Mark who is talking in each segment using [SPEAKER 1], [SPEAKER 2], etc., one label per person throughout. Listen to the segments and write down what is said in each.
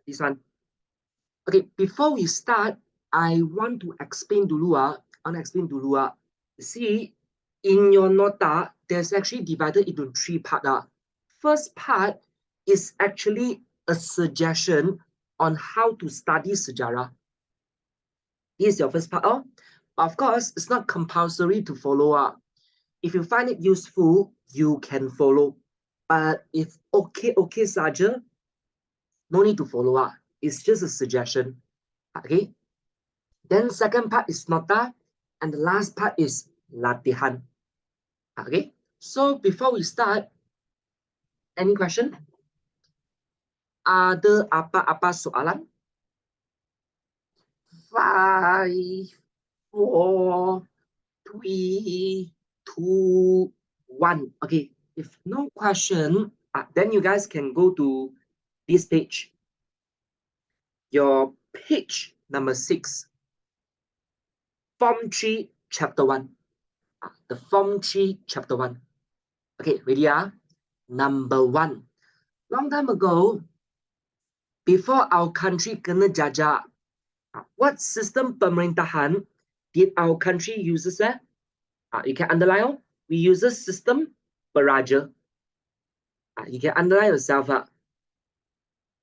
[SPEAKER 1] This one. Okay, before we start, I want to explain dulu. See, in your nota, there's actually divided into 3 parts. First part is actually a suggestion on how to study sejarah. This is your first part. Of course, it's not compulsory to follow. If you find it useful, you can follow. But if okay saja, no need to follow. It's just a suggestion. Okay. Then second part is nota, and the last part is latihan. Okay. So before we start, any question? Ada apa-apa soalan? 5, 4, 3, 2, 1. Okay. If no question, then you guys can go to this page. Your page number 6. Form 3, chapter 1. The Form 3, chapter 1. Okay, ready? Number 1. Long time ago, before our country kena jajah, what system pemerintahan did our country uses? You can underline. We use a system beraja. You can underline yourself.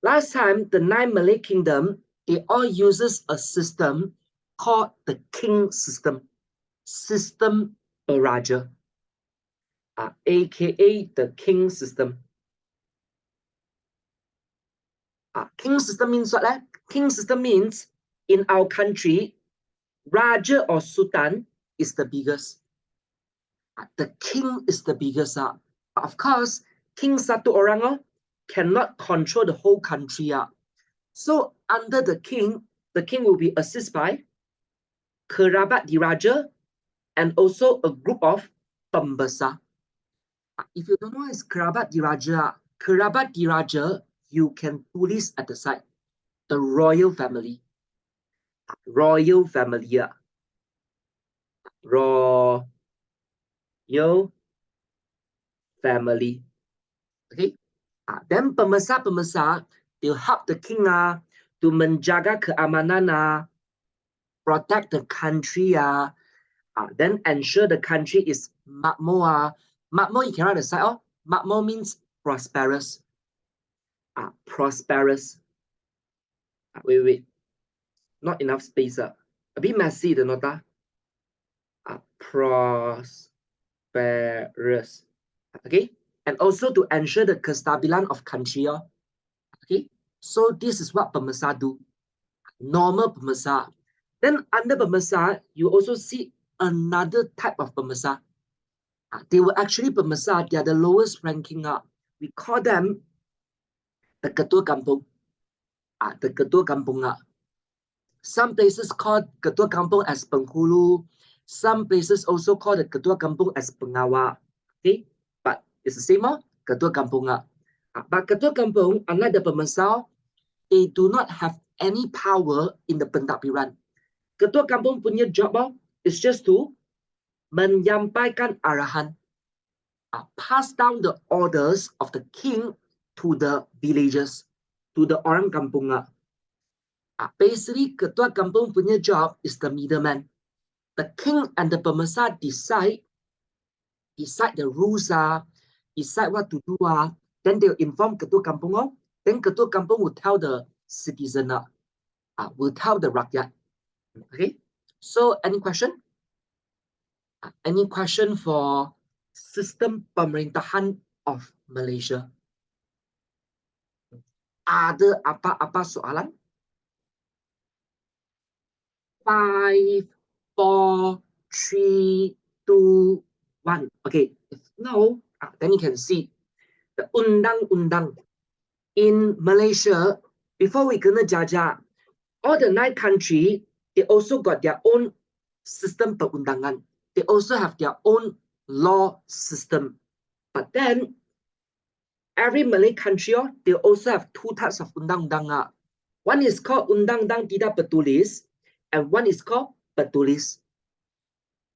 [SPEAKER 1] Last time, the 9 Malay kingdom, they all uses a system called the king system. System beraja. AKA the king system. King system means what? King system means in our country, Raja or Sultan is the biggest. The king is the biggest. Of course, king satu orang cannot control the whole country. So under the king will be assisted by kerabat diraja and also a group of pembesar. If you don't know what is kerabat diraja, you can tulis at the side. The royal family. Royal family. Royal family. Okay. Then pembesar, they'll help the king to menjaga keamanan, protect the country, then ensure the country is makmur. Makmur, you can write the side. Makmur means prosperous. Prosperous. Wait. Not enough space. A bit messy, the nota. Prosperous. Okay. And also to ensure the kestabilan of country. Okay. So this is what pembesar do. Normal pembesar. Then under pembesar, you also see another type of pembesar. They were actually pembesar. They are the lowest ranking. We call them the ketua kampung. The ketua kampung. Some places call ketua kampung as penghulu. Some places also call the ketua kampung as pengawal. Okay, but it's the same. Ketua kampung. But ketua kampung, unlike the pembesar, they do not have any power in the pentadbiran. Ketua kampung punya job is just to menyampaikan arahan, pass down the orders of the king to the villagers, to the orang kampung. Basically, ketua kampung punya job is the middleman. The king and the pembesar decide the rules, decide what to do. Then they'll inform ketua kampung. Then ketua kampung will tell the citizen, will tell the rakyat. Okay. So, any question? Any question for sistem pemerintahan of Malaysia? Ada apa-apa soalan? 5, 4, 3, 2, 1. Okay. If no, then you can see the undang-undang in Malaysia. Before we kena jajah, all the 9 countries, they also got their own system perundangan. They also have their own law system. But then, every Malay country, they also have 2 types of undang-undang. One is called undang-undang tidak bertulis, and one is called bertulis.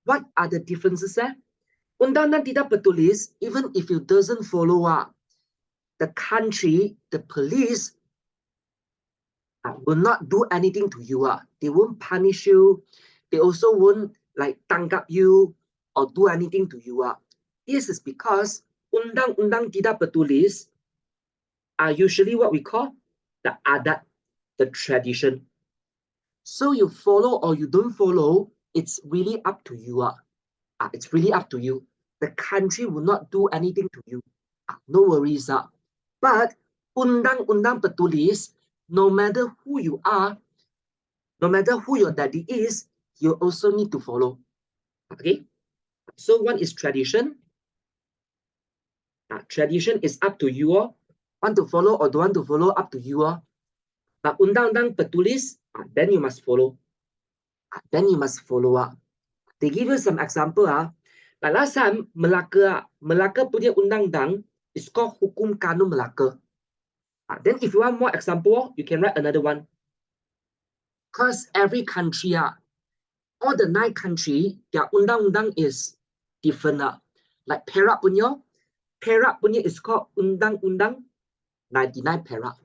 [SPEAKER 1] What are the differences there? Undang-undang tidak bertulis, even if you doesn't follow the country, the police will not do anything to you. They won't punish you. They also won't like tangkap you or do anything to you. This is because undang-undang tidak bertulis are usually what we call the adat, the tradition. So you follow or you don't follow, it's really up to you. It's really up to you. The country will not do anything to you. No worries. But undang-undang bertulis, no matter who you are, no matter who your daddy is, you also need to follow. Okay? So one is tradition. Tradition is up to you. Want to follow or don't want to follow, up to you. But undang-undang bertulis, then you must follow. Then you must follow. They give you some example. Like last time, Melaka punya undang-undang is called Hukum Kanun Melaka. Then if you want more example, you can write another one. Because every country, all the 9 countries, their undang-undang is different. Like Perak punya is called Undang-Undang 99 Perak.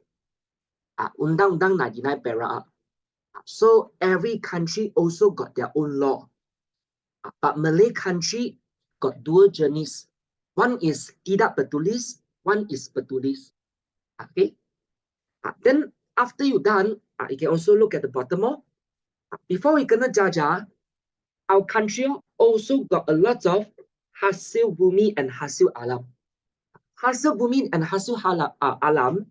[SPEAKER 1] Undang-Undang 99 Perak. So every country also got their own law. But Malay country got dual jenis. One is tidak bertulis, one is bertulis. Okay. Then after you done, you can also look at the bottom. Before we kena jajah, our country also got a lot of hasil bumi and hasil alam. Hasil bumi and hasil alam,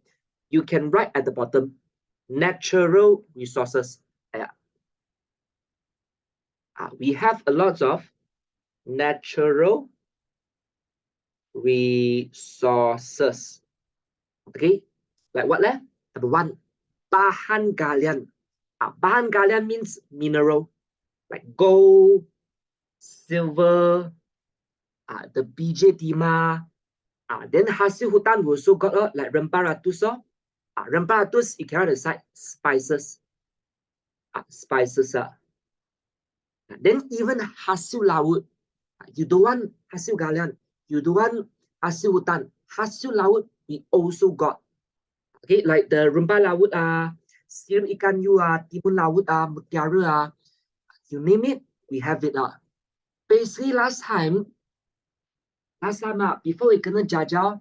[SPEAKER 1] you can write at the bottom, natural resources. We have a lot of natural resources. Okay, like what leh? Number 1, bahan galian. Bahan galian means mineral, like gold, silver, the biji timah. Then hasil hutan we also got like rempah ratus. Rempah ratus, you can write aside spices. Spices. Then even hasil laut. You don't want hasil galian. You don't want hasil hutan. Hasil laut, we also got. Okay, like the rempah laut, siram ikan hiu, timun laut, mutiara, you name it, we have it. Basically, last time, before we kena jajah,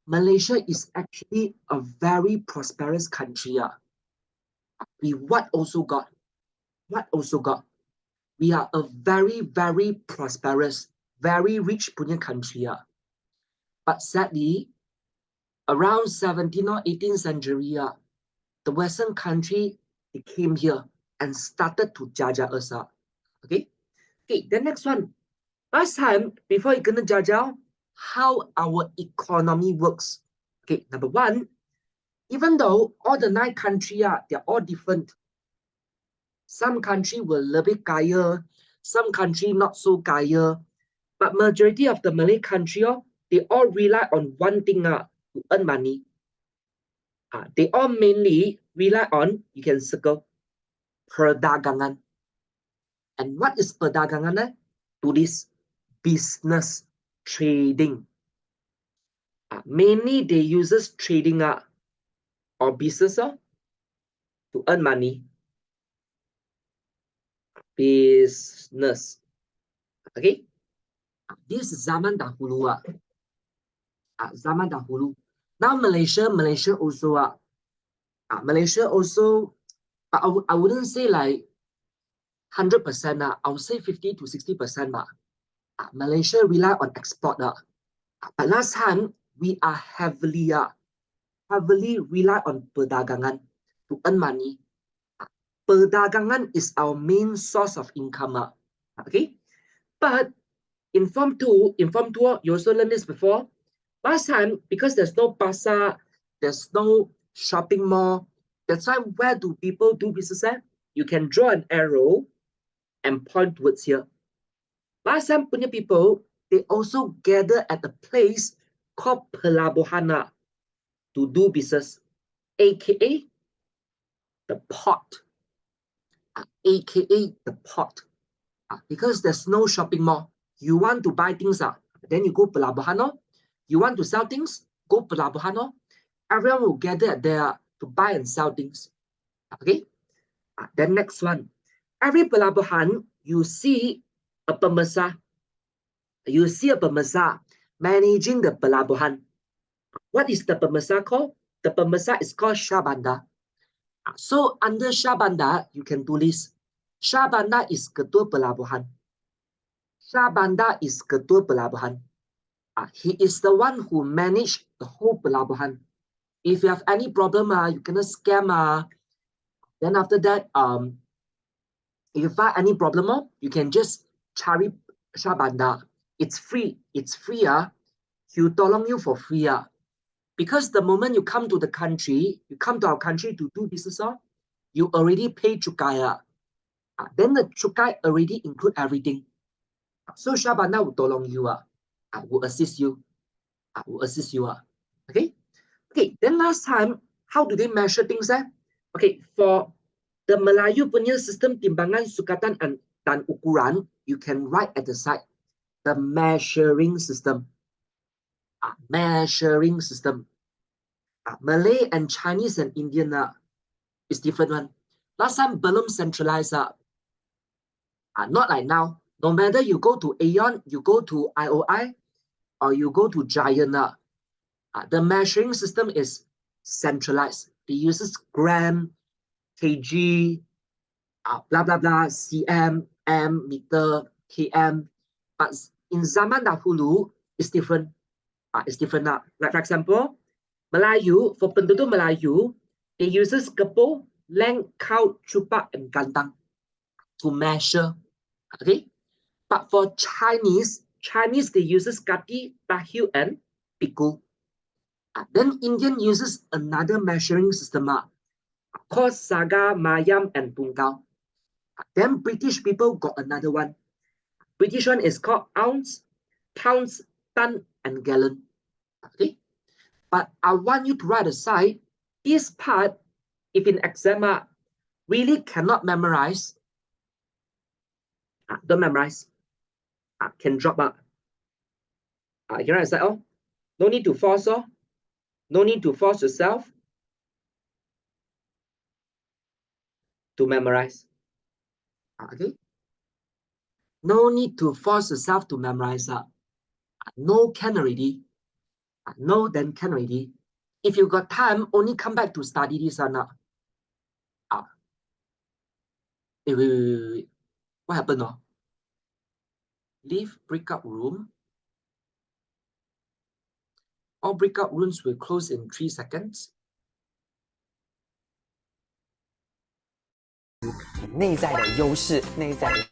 [SPEAKER 1] Malaysia is actually a very prosperous country. We what also got? We are a very, very prosperous, very rich punya country. But sadly, around 17th or 18th century, the Western country, they came here and started to jajah us. Okay, the next one. Last time, before you gonna jajah, how our economy works. Okay, number 1, even though all the 9 countries, they're all different. Some country will lebih kaya, some country not so kaya. But majority of the Malay country, they all rely on one thing to earn money. They all mainly rely on, you can circle, perdagangan. And what is perdagangan? To this business, trading. Mainly they uses trading or business to earn money. Business. Okay. This is zaman dahulu. Zaman dahulu. Now Malaysia also Malaysia also, but I wouldn't say like 100%. I would say 50 to 60%. Malaysia rely on export. But last time we are heavily rely on perdagangan to earn money. Perdagangan is our main source of income. Okay, but in Form 2, you also learned this before. Last time, because there's no pasar, there's no shopping mall, that's why where do people do business at? You can draw an arrow and point towards here. Last time, punya people, they also gather at a place called pelabuhan to do business, aka the port. AKA the port. Because there's no shopping mall. You want to buy things, then you go pelabuhan. You want to sell things, go pelabuhan. Everyone will gather there to buy and sell things. Okay. Then next one. Every pelabuhan, you see a pemersah. You see a pemersah managing the pelabuhan. What is the pemersah called? The pemersah is called Syahbandar. So under Syahbandar, you can tulis Syahbandar is ketua pelabuhan. Syahbandar is ketua pelabuhan. He is the one who managed the whole pelabuhan. If you have any problem, you cannot scam. Then after that, if you find any problem, you can just cari Syahbandar. It's free. It's free. He'll tolong you for free. Because the moment you come to the country, you come to our country to do business, you already pay cukai. Then the cukai already include everything. So Syahbandar will tolong you. Will assist you. Will assist you. Okay. Okay. Then last time, how do they measure things? Okay. For the Melayu punya sistem timbangan sukatan dan ukuran, you can write at the side the measuring system. Measuring system. Malay and Chinese and Indian is different one. Last time belum centralized. Not like now. No matter you go to Aeon, you go to IOI, or you go to Giant, the measuring system is centralized. It uses gram, kg, blah blah blah, cm, m, meter, km. But in zaman dahulu, it's different. It's different. Like for example, Melayu, for penduduk Melayu, they uses kepo, length, count, cupak, and gantang to measure. Okay, but for Chinese, they uses kati, tahu, and pikul. Then Indian uses another measuring system called saga, mayam, and tungkal. Then British people got another one. British one is called ounce, pounds, ton, and gallon. Okay, but I want you to write aside this part. If in exam really cannot memorize, don't memorize. Can drop out. You write aside. Oh, no need to force. No need to force yourself to memorize. Okay. No need to force yourself to memorize. No can already. No then can already. If you got time, only come back to study this one. Wait. What happened? Leave breakout room. All breakout rooms will close in 3 seconds.
[SPEAKER 2] 内在的优势，内在的。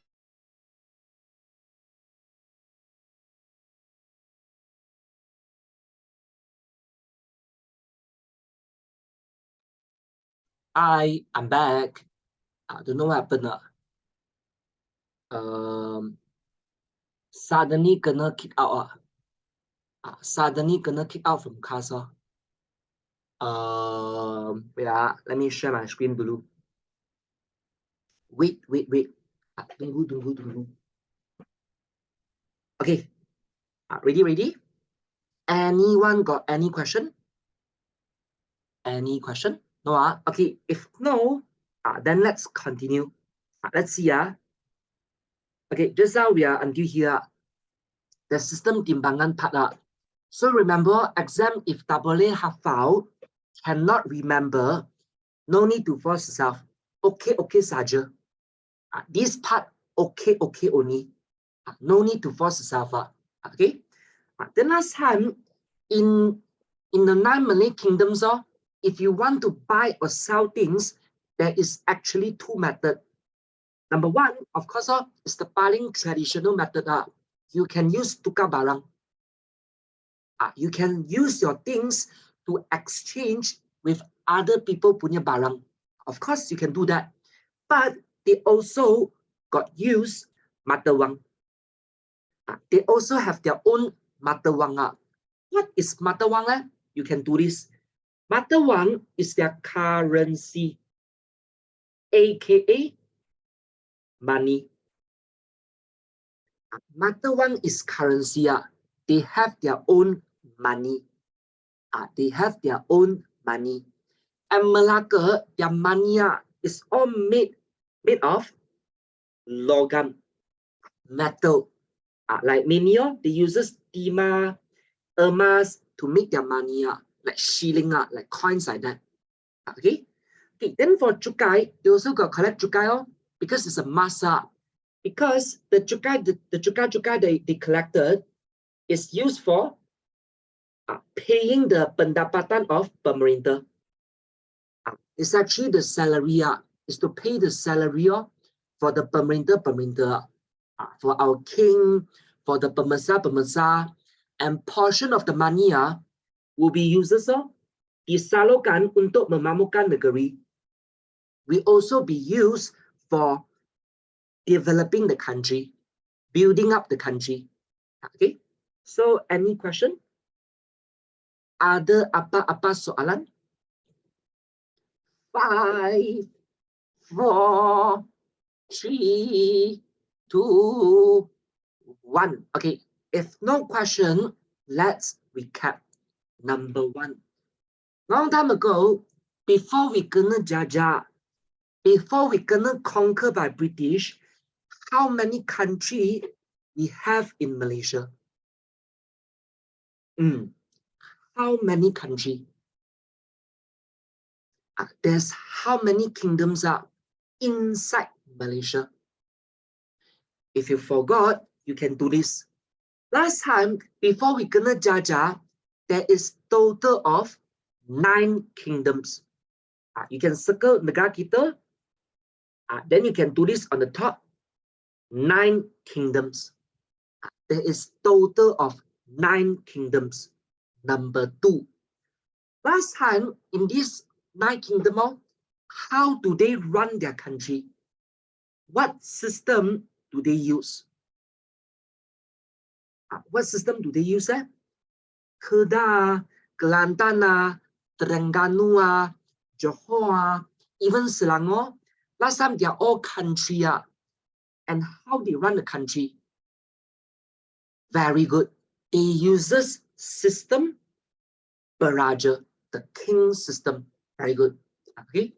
[SPEAKER 1] I'm back. Don't know what happened. Suddenly gonna kick out. Suddenly gonna kick out from class. Wait. Let me share my screen dulu. Wait. Tunggu. Okay. Ready? Anyone got any question? Any question? No. Okay. If no, then let's continue. Let's see. Okay. Just now we are until here. The system timbangan part. So remember, exam if tak boleh hafal, cannot remember, no need to force yourself. Okay saja. This part okay only. No need to force yourself. Okay. Then last time in the 9 Malay kingdoms, if you want to buy or sell things, there is actually 2 methods. Number 1, of course, is the paling traditional method. You can use tukar barang. You can use your things to exchange with other people punya barang. Of course, you can do that. But they also got use mata wang. They also have their own mata wang. What is mata wang? You can do this. Mata wang is their currency, aka money. Mata wang is currency. They have their own money. They have their own money. And Malacca, their money is all made of logam, metal. Like many they uses timah, emas to make their money, like shilling, like coins like that. Okay. Okay. Then for cukai, they also got collect cukai, because it's a masa. Because the cukai they collected is used for paying the pendapatan of pemerintah. It's actually the salary, is to pay the salary for the pemerintah, for our king, for the pembesar, and portion of the money will be used disalurkan untuk memakmurkan negeri. Will also be used for developing the country, building up the country. Okay, so any question? Ada apa-apa soalan? 5, 4, 3, 2, 1. Okay, if no question, let's recap. Number 1. Long time ago, before we gonna jajah, before we gonna conquer by British, how many countries we have in Malaysia? How many countries? There's how many kingdoms are inside Malaysia? If you forgot, you can do this. Last time, before we gonna jajah, there is total of 9 kingdoms. You can circle negara kita. Then you can do this on the top. 9 kingdoms. There is total of 9 kingdoms. Number 2. Last time, in this 9 kingdoms, how do they run their country? What system do they use? What system do they use? Kedah, Kelantan, Terengganu, Johor, even Selangor. Last time they are all country. And how they run the country? Very good. They uses system Beraja, the king system. Very good. Okay.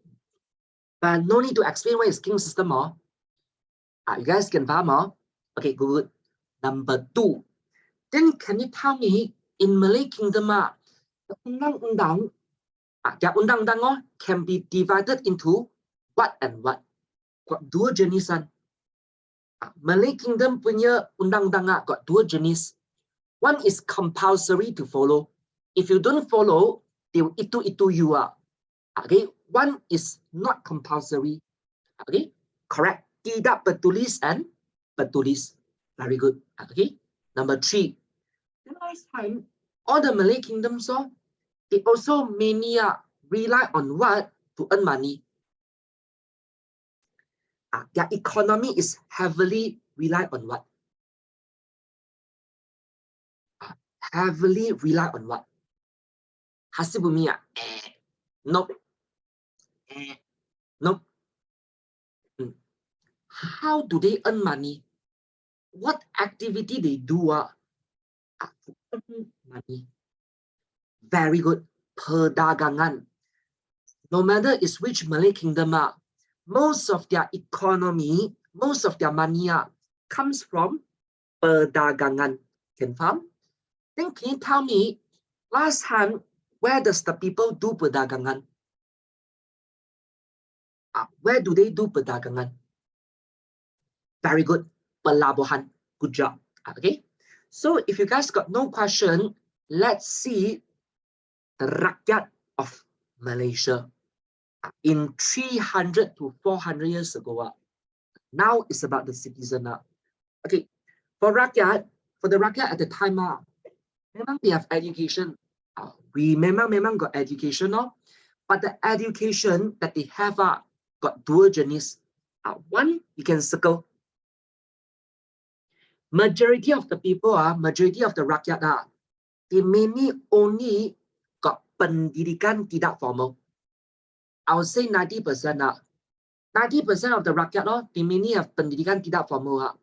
[SPEAKER 1] But no need to explain what is king system. You guys can paham. Okay, good. Number 2. Then can you tell me in Malay Kingdom, the undang-undang, their undang-undang can be divided into what and what? Got 2 jenisan. Malay Kingdom punya undang-undang got 2 jenis. One is compulsory to follow. If you don't follow, they will itu you are. Okay, one is not compulsory. Okay, correct. Tidak bertulis and bertulis. Very good. Okay, number 3. The last time, all the Malay kingdoms, they also mainly rely on what to earn money. Their economy is heavily rely on what? Heavily rely on what? Hasil bumi nope. Nope. How do they earn money? What activity they do to earn money? Very good. Perdagangan. No matter is which Malay kingdom, most of their economy, most of their money comes from perdagangan. Can faham? Then can you tell me, last time, where does the people do perdagangan? Where do they do perdagangan? Very good. Pelabuhan. Good job. Okay. So if you guys got no question, let's see the rakyat of Malaysia in 300 to 400 years ago. Now it's about the citizen. Okay. For the rakyat at the time, memang they have education. We memang got education, but the education that they have got 2 jenis. One, you can circle. Majority of the people, majority of the rakyat, they mainly only got pendidikan tidak formal. I would say 90%. 90% of the rakyat, they mainly have pendidikan tidak formal.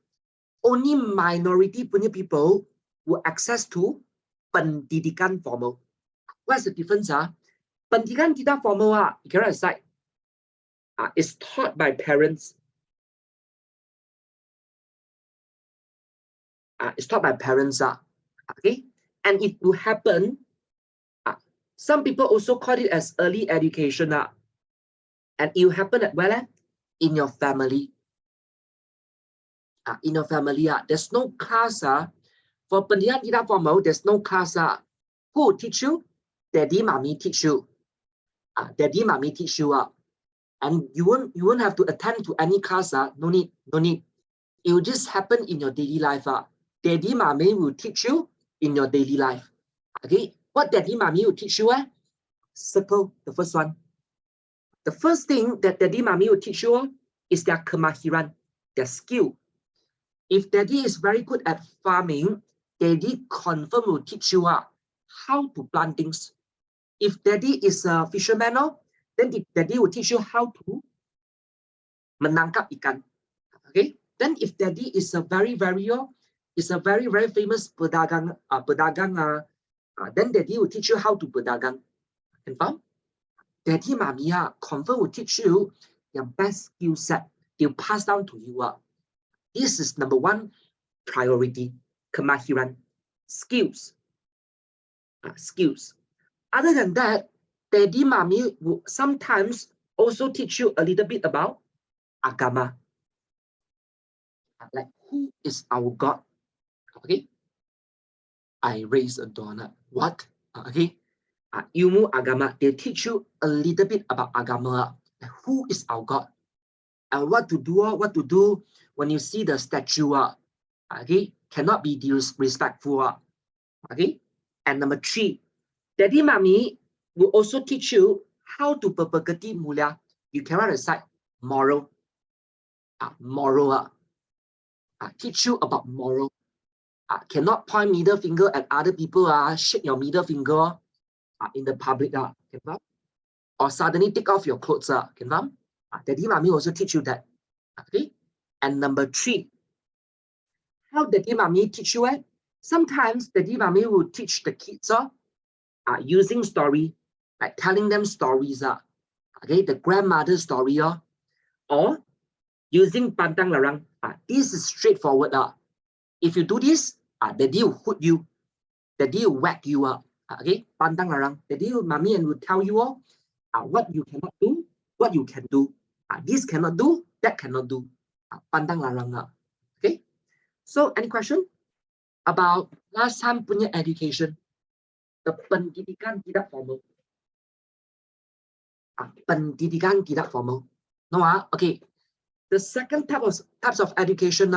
[SPEAKER 1] Only minority punya people will access to pendidikan formal. What's the difference? Pendidikan tidak formal, you can write aside. is taught by parents. It's taught by parents. Okay, and it will happen. Some people also call it as early education. And it will happen at where? In your family. In your family. There's no class. For pendidikan tidak formal, there's no class. Who teach you? Daddy, mommy teach you. Daddy, mommy teach you. And you won't have to attend to any class. No need. It will just happen in your daily life. Daddy, mommy will teach you in your daily life. Okay, what daddy, mommy will teach you? Circle the first one. The first thing that daddy, mommy will teach you is their kemahiran, their skill. If daddy is very good at farming, daddy confirm will teach you how to plant things. If daddy is a fisherman, then daddy will teach you how to menangkap ikan. Okay. Then if daddy is a very famous pedagang, then daddy will teach you how to pedagang. Confirm? Daddy, mommy, confirm will teach you your best skill set. They'll pass down to you. This is number one priority. Kemahiran, skills. Skills. Other than that, daddy, mommy will sometimes also teach you a little bit about agama. Like, who is our God? Okay. I raise a doorknob. What? Okay. Ilmu agama, they teach you a little bit about agama. Who is our God? And what to do when you see the statue. Okay, cannot be disrespectful. Okay. And number three, daddy, mommy will also teach you how to berbakti mulia. You cannot recite moral. Teach you about moral. Cannot point middle finger at other people. Shake your middle finger in the public. Or suddenly take off your clothes. Daddy, mommy also teach you that. Okay. And number three, how daddy, mommy teach you? Sometimes daddy, mommy will teach the kids using story, like telling them stories. Okay, the grandmother's story. Or using pantang larang. This is straightforward. If you do this, daddy will hoot you. Daddy will whack you. Okay, pantang larang. Daddy, mommy, and will tell you what you cannot do, what you can do. This cannot do, that cannot do. Pantang larang. Okay. So, any question about last time punya education? The pendidikan tidak formal. Pendidikan tidak formal. No. Okay. The second types of education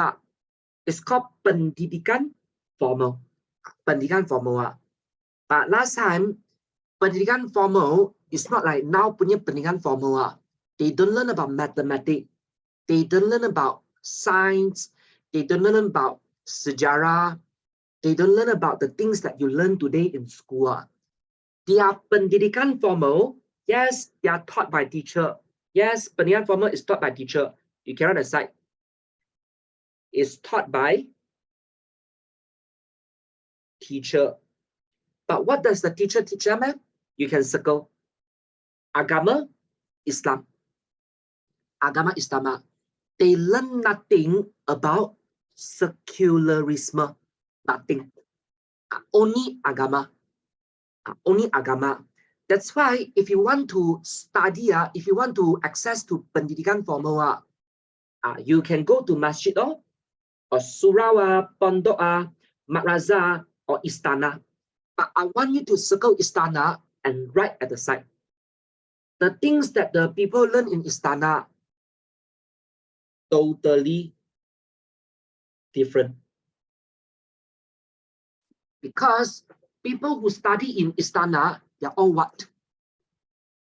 [SPEAKER 1] is called pendidikan formal. Pendidikan formal. But last time, pendidikan formal is not like now punya pendidikan formal. They don't learn about mathematics. They don't learn about science. They don't learn about sejarah. They don't learn about the things that you learn today in school. Their pendidikan formal, yes, they are taught by teacher. Yes, pendidikan formal is taught by teacher. You cannot decide. It's taught by teacher. But what does the teacher teach them? You can circle. Agama, Islam. Agama Islam. They learn nothing about secularism. Nothing. Only agama. Only agama. That's why if you want to study, if you want to access to pendidikan formal, you can go to masjid or surau, pondok, madrasah, or istana. But I want you to circle istana and write at the side. The things that the people learn in istana, totally different. Because people who study in istana, they're all what?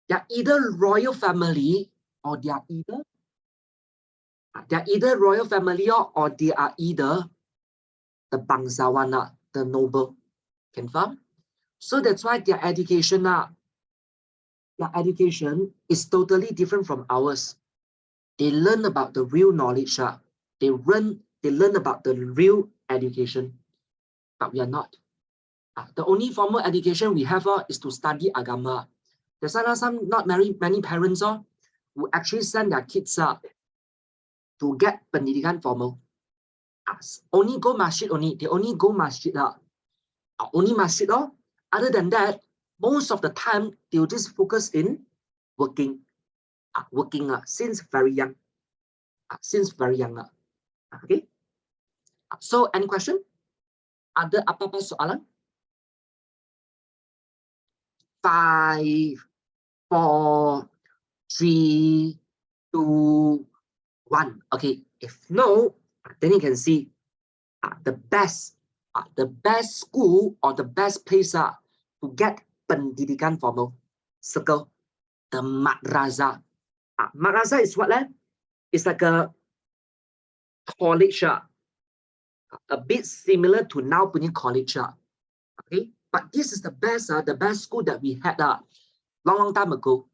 [SPEAKER 1] They're either royal family or they're either royal family or they are either the bangsawan, the noble. Confirm? So that's why their education is totally different from ours. They learn about the real knowledge. They learn about the real education. But we are not. The only formal education we have is to study agama. There's some not many parents who actually send their kids to get pendidikan formal. Only go masjid only. They only go masjid. Only masjid. Other than that, most of the time, they will just focus in working. Working since very young. Since very young. Okay. So, any question? Ada apa-apa soalan? 5, 4, 3, 2, 1. Okay. If no, then you can see the best school or the best place to get pendidikan formal. Circle the madrasah. Madrasah is what? It's like a college, a bit similar to now punya college. Okay, but this is the best school that we had long time ago.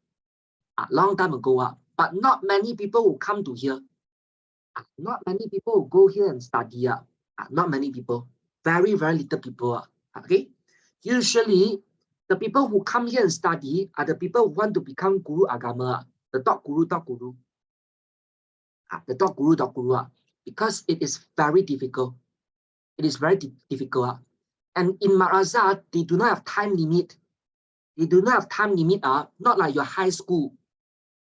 [SPEAKER 1] But not many people will come to here. Not many people will go here and study. Not many people. Very, very little people. Okay, usually the people who come here and study are the people who want to become guru agama, the top guru. The top guru, because it is very difficult. It is very difficult. And in madrasah, they do not have time limit. They do not have time limit. Not like your high school.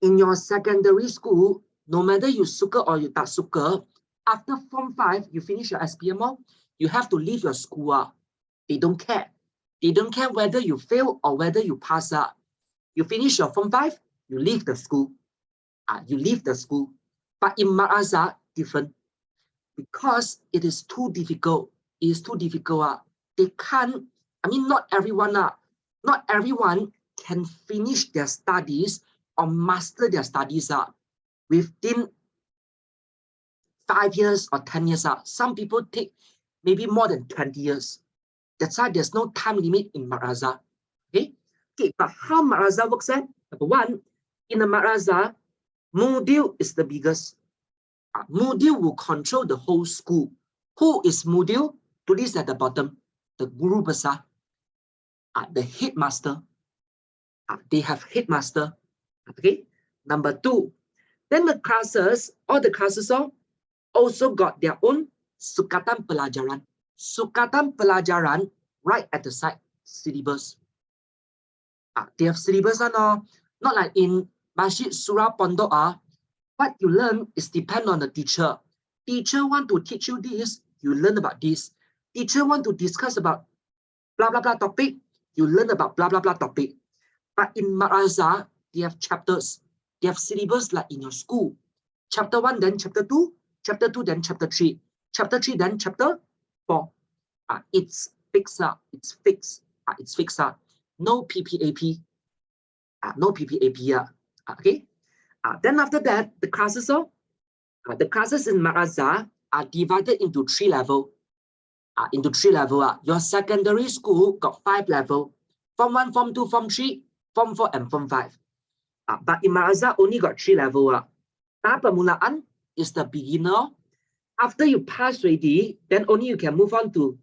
[SPEAKER 1] In your secondary school, no matter you suka or you tak suka, after Form 5, you finish your SPM, you have to leave your school. They don't care. They don't care whether you fail or whether you pass. You finish your Form 5, you leave the school. You leave the school. But in madrasah, different. Because it is too difficult. It is too difficult. They can't, not everyone can finish their studies or master their studies within 5 years or 10 years. Some people take maybe more than 20 years. That's why there's no time limit in madrasah. Okay, but how madrasah works? Number one, in the madrasah, Mudil is the biggest. Mudil will control the whole school. Who is Mudil? To this at the bottom, the Guru Besar, the headmaster. They have headmaster. Okay. Number two, then the classes, all the classes also got their own sukatan pelajaran. Sukatan pelajaran right at the side, syllabus. They have syllabus, not like in Masjid Surah Pondok. What you learn is depend on the teacher. Teacher want to teach you this, you learn about this. Teacher want to discuss about blah blah blah topic, you learn about blah blah blah topic. But in madrasah, they have chapters. They have syllabus like in your school. Chapter 1, then chapter 2, chapter 2, then chapter 3, chapter 3, then chapter 4. It's fixed. It's fixed. It's fixed. No PPAP. No PPAP. Okay. Then after that, the classes in madrasah are divided into 3 levels. Your secondary school got 5 levels. Form 1, Form 2, Form 3, Form 4, and Form 5. But in madrasah only got 3 levels. Tahap permulaan is the beginner. After you pass already, then only you can move on to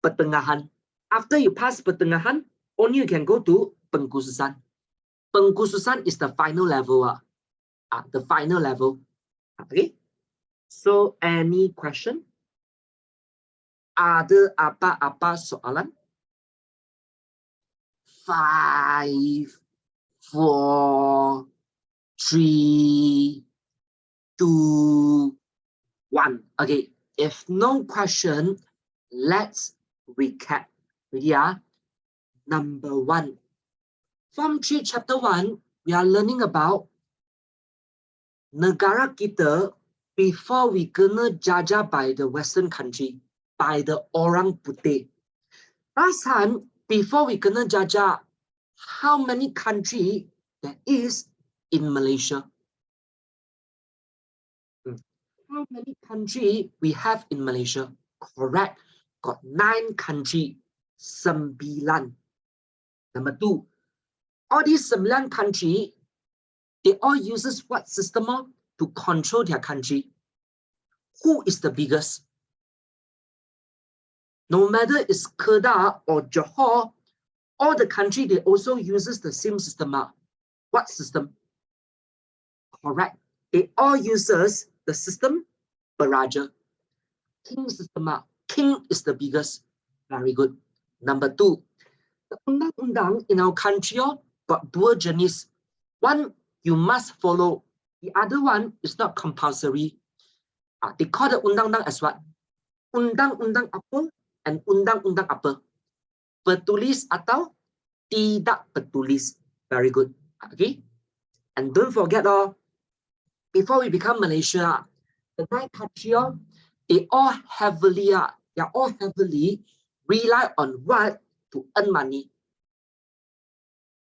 [SPEAKER 1] pertengahan. After you pass pertengahan, only you can go to pengkhususan. Pengkhususan is the final level. The final level. Okay. So any question? Ada apa-apa soalan? 5, 4, 3, 2, 1. Okay. If no question, let's recap. Ready? Number 1. Form 3, Chapter 1, we are learning about negara kita before we kena jajah by the Western country, by the orang putih. Last time, before we kena jajah, how many countries there is in Malaysia? How many countries we have in Malaysia? Correct. Got 9 countries. 9. Number 2. All these 9 countries, they all uses what system to control their country? Who is the biggest? No matter it's Kedah or Johor, all the country they also uses the same system. What system? Correct. They all uses the system Beraja. King system. King is the biggest. Very good. Number 2, the undang-undang in our country got dual jenis. One you must follow. The other one is not compulsory. They call the undang-undang as what? Undang-undang apa and undang-undang apa? Bertulis atau tidak bertulis. Very good. Okay. And don't forget, before we become Malaysia, the 9 countries, they all heavily rely on what to earn money.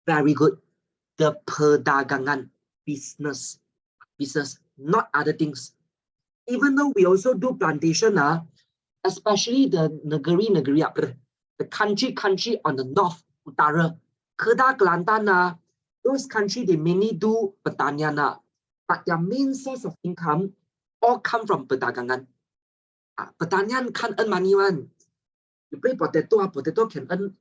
[SPEAKER 1] Very good. The perdagangan, business, not other things. Even though we also do plantation, especially the negeri-negeri, the country on the north, utara, Kedah, Kelantan, those countries, they mainly do pertanian, but their main source of income all come from perdagangan. Pertanian can't earn money one. You play potato, potato can earn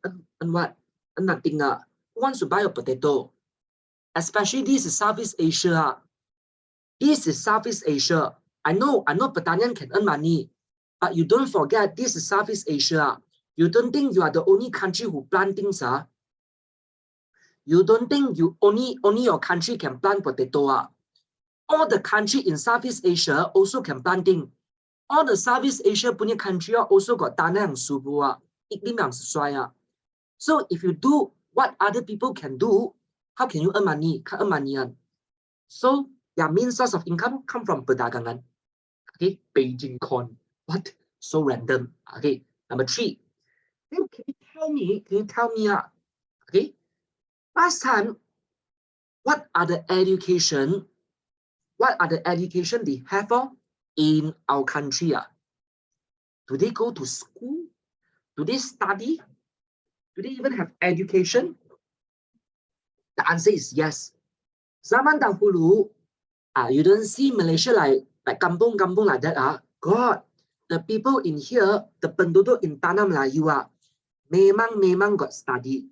[SPEAKER 1] what? Earn nothing. Who wants to buy a potato? Especially this is Southeast Asia. This is Southeast Asia. I know pertanian can earn money, but you don't forget this is Southeast Asia. You don't think you are the only country who plant things, You don't think you only your country can plant potato, All the country in Southeast Asia also can plant things. All the Southeast Asia punya country also got tanah yang subur, iklim yang sesuai. So if you do what other people can do, how can you earn money? Can't earn money. So their main source of income come from perdagangan. Okay, Beijing corn. What? So random. Okay, number 3. Then can you tell me, okay, last time, what are the education they have in our country? Do they go to school? Do they study? Do they even have education? The answer is yes. Zaman dahulu, you don't see Malaysia like kampung-kampung like that. God, the people in here, the penduduk in Tanah Melayu, memang got study.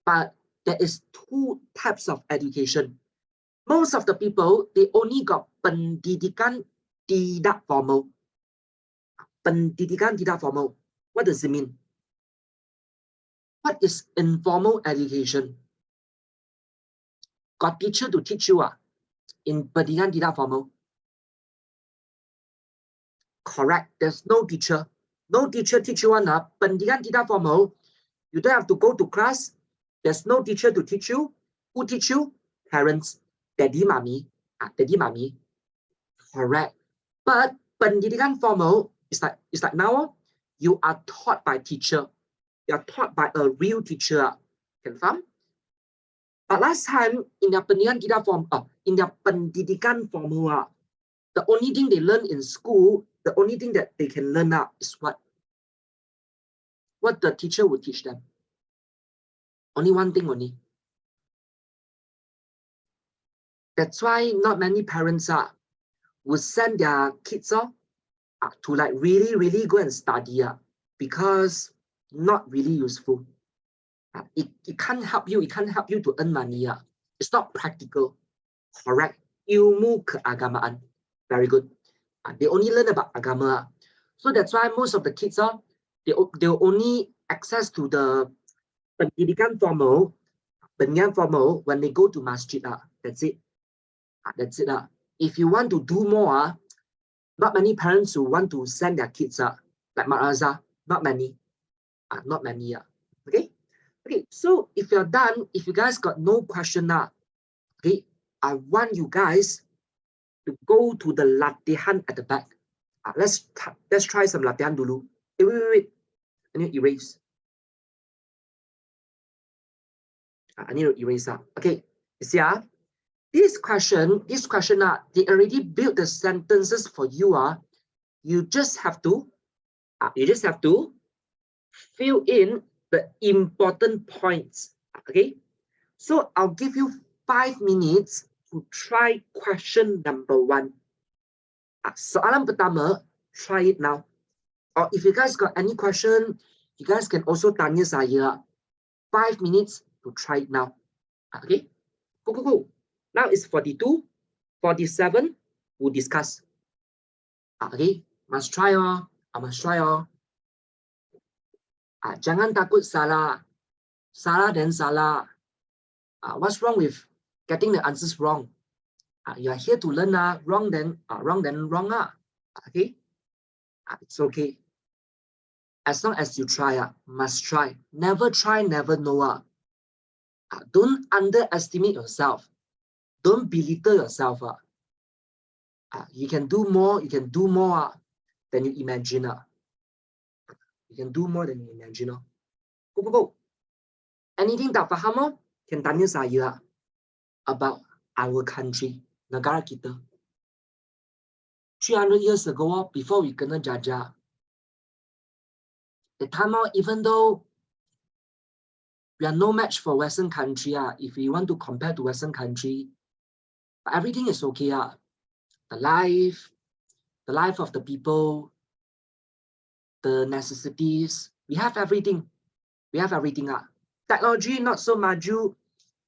[SPEAKER 1] But there is 2 types of education. Most of the people, they only got pendidikan tidak formal. Pendidikan tidak formal. What does it mean? What is informal education? Got teacher to teach you in pendidikan tidak formal? Correct. There's no teacher. No teacher teach you pendidikan tidak formal. You don't have to go to class. There's no teacher to teach you. Who teach you? Parents. Daddy, mommy. Correct. But pendidikan formal is like now you are taught by teacher. You are taught by a real teacher. Confirm? But last time in their pendidikan tidak formal, in their pendidikan formal, the only thing they learn in school, the only thing that they can learn is what? What the teacher would teach them. Only one thing only. That's why not many parents would send their kids to like really go and study because not really useful. It can't help you. It can't help you to earn money. It's not practical. Correct. Ilmu keagamaan. Very good. They only learn about agama. So that's why most of the kids they'll only access to the pendidikan formal when they go to masjid. That's it. That's it. If you want to do more, not many parents who want to send their kids like Maraza. Not many. Not many. Okay. Okay. So if you're done, if you guys got no question okay, I want you guys to go to the latihan at the back. Let's try some latihan dulu. Wait. I need to erase. I need to erase. Okay. You see, this question, they already built the sentences for you. You just have to fill in the important points. Okay. So I'll give you 5 minutes to try question number 1. Soalan pertama, try it now. Or if you guys got any question, you guys can also tanya saya. 5 minutes to try it now. Okay. Go. Now it's 42, 47, we'll discuss. Okay, must try oh, I must try oh. Jangan takut salah. Salah then salah. What's wrong with getting the answers wrong? You are here to learn wrong then wrong okay. It's okay. As long as you try must try. Never try, never know don't underestimate yourself. Don't belittle yourself you can do more than you imagine You can do more than you imagine Go. Anything tak faham can tanya saya about our country, negara kita. 300 years ago before we kena jajah, the time even though we are no match for Western country if we want to compare to Western country, but everything is okay the life of the people, the necessities, we have everything. Technology not so maju,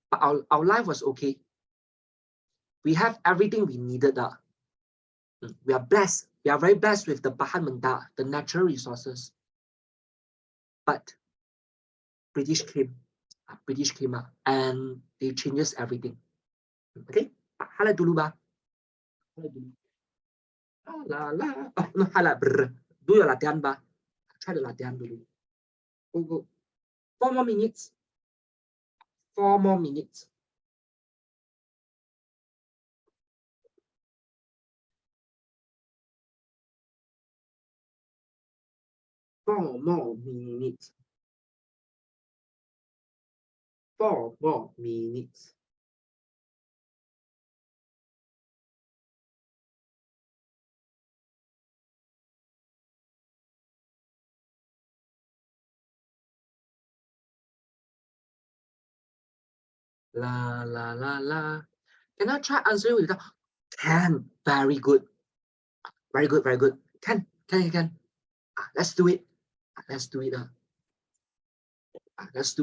[SPEAKER 1] but our life was okay. We have everything we needed we are blessed. We are very blessed with the bahan mentah, the natural resources. But British came and they changes everything. Okay, halal dulu ba. No halal. Do your latihan ba. Try the latihan dulu. Go. 4 more minutes. 4 more minutes. Four more minutes. La. Can I try answering without? Can. Very good. Can. Let's do it. Let's do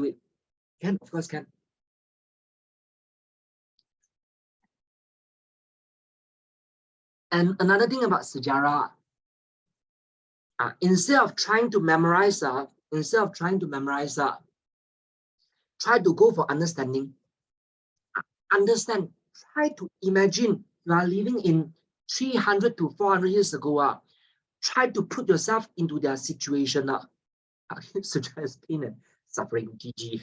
[SPEAKER 1] it. Can, of course can. And another thing about sejarah, instead of trying to memorize, try to go for understanding. Understand. Try to imagine you are living in 300 to 400 years ago. Try to put yourself into their situation. Sejarah is pain and suffering. GG.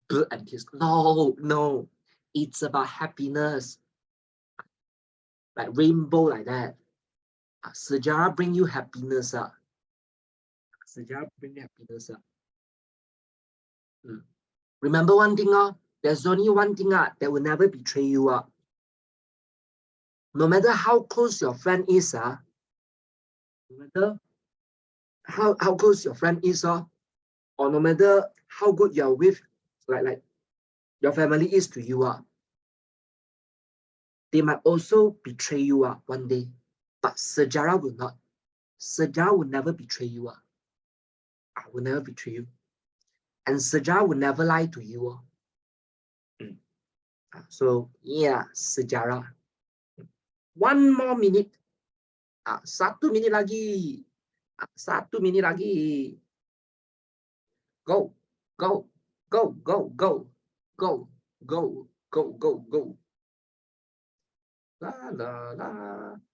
[SPEAKER 1] Blood and tears. No. It's about happiness. Like rainbow like that. Sejarah bring you happiness. Sejarah bring you happiness. Remember one thing, there's only one thing that will never betray you. No matter how close your friend is, no matter how close your friend is, or no matter how good you're with, like your family is to you, they might also betray you one day. But sejarah will not. Sejarah will never betray you. Will never betray you. And sejarah will never lie to you. So yeah, sejarah. 1 more minute. 1 minit lagi. 1 minit lagi. Go.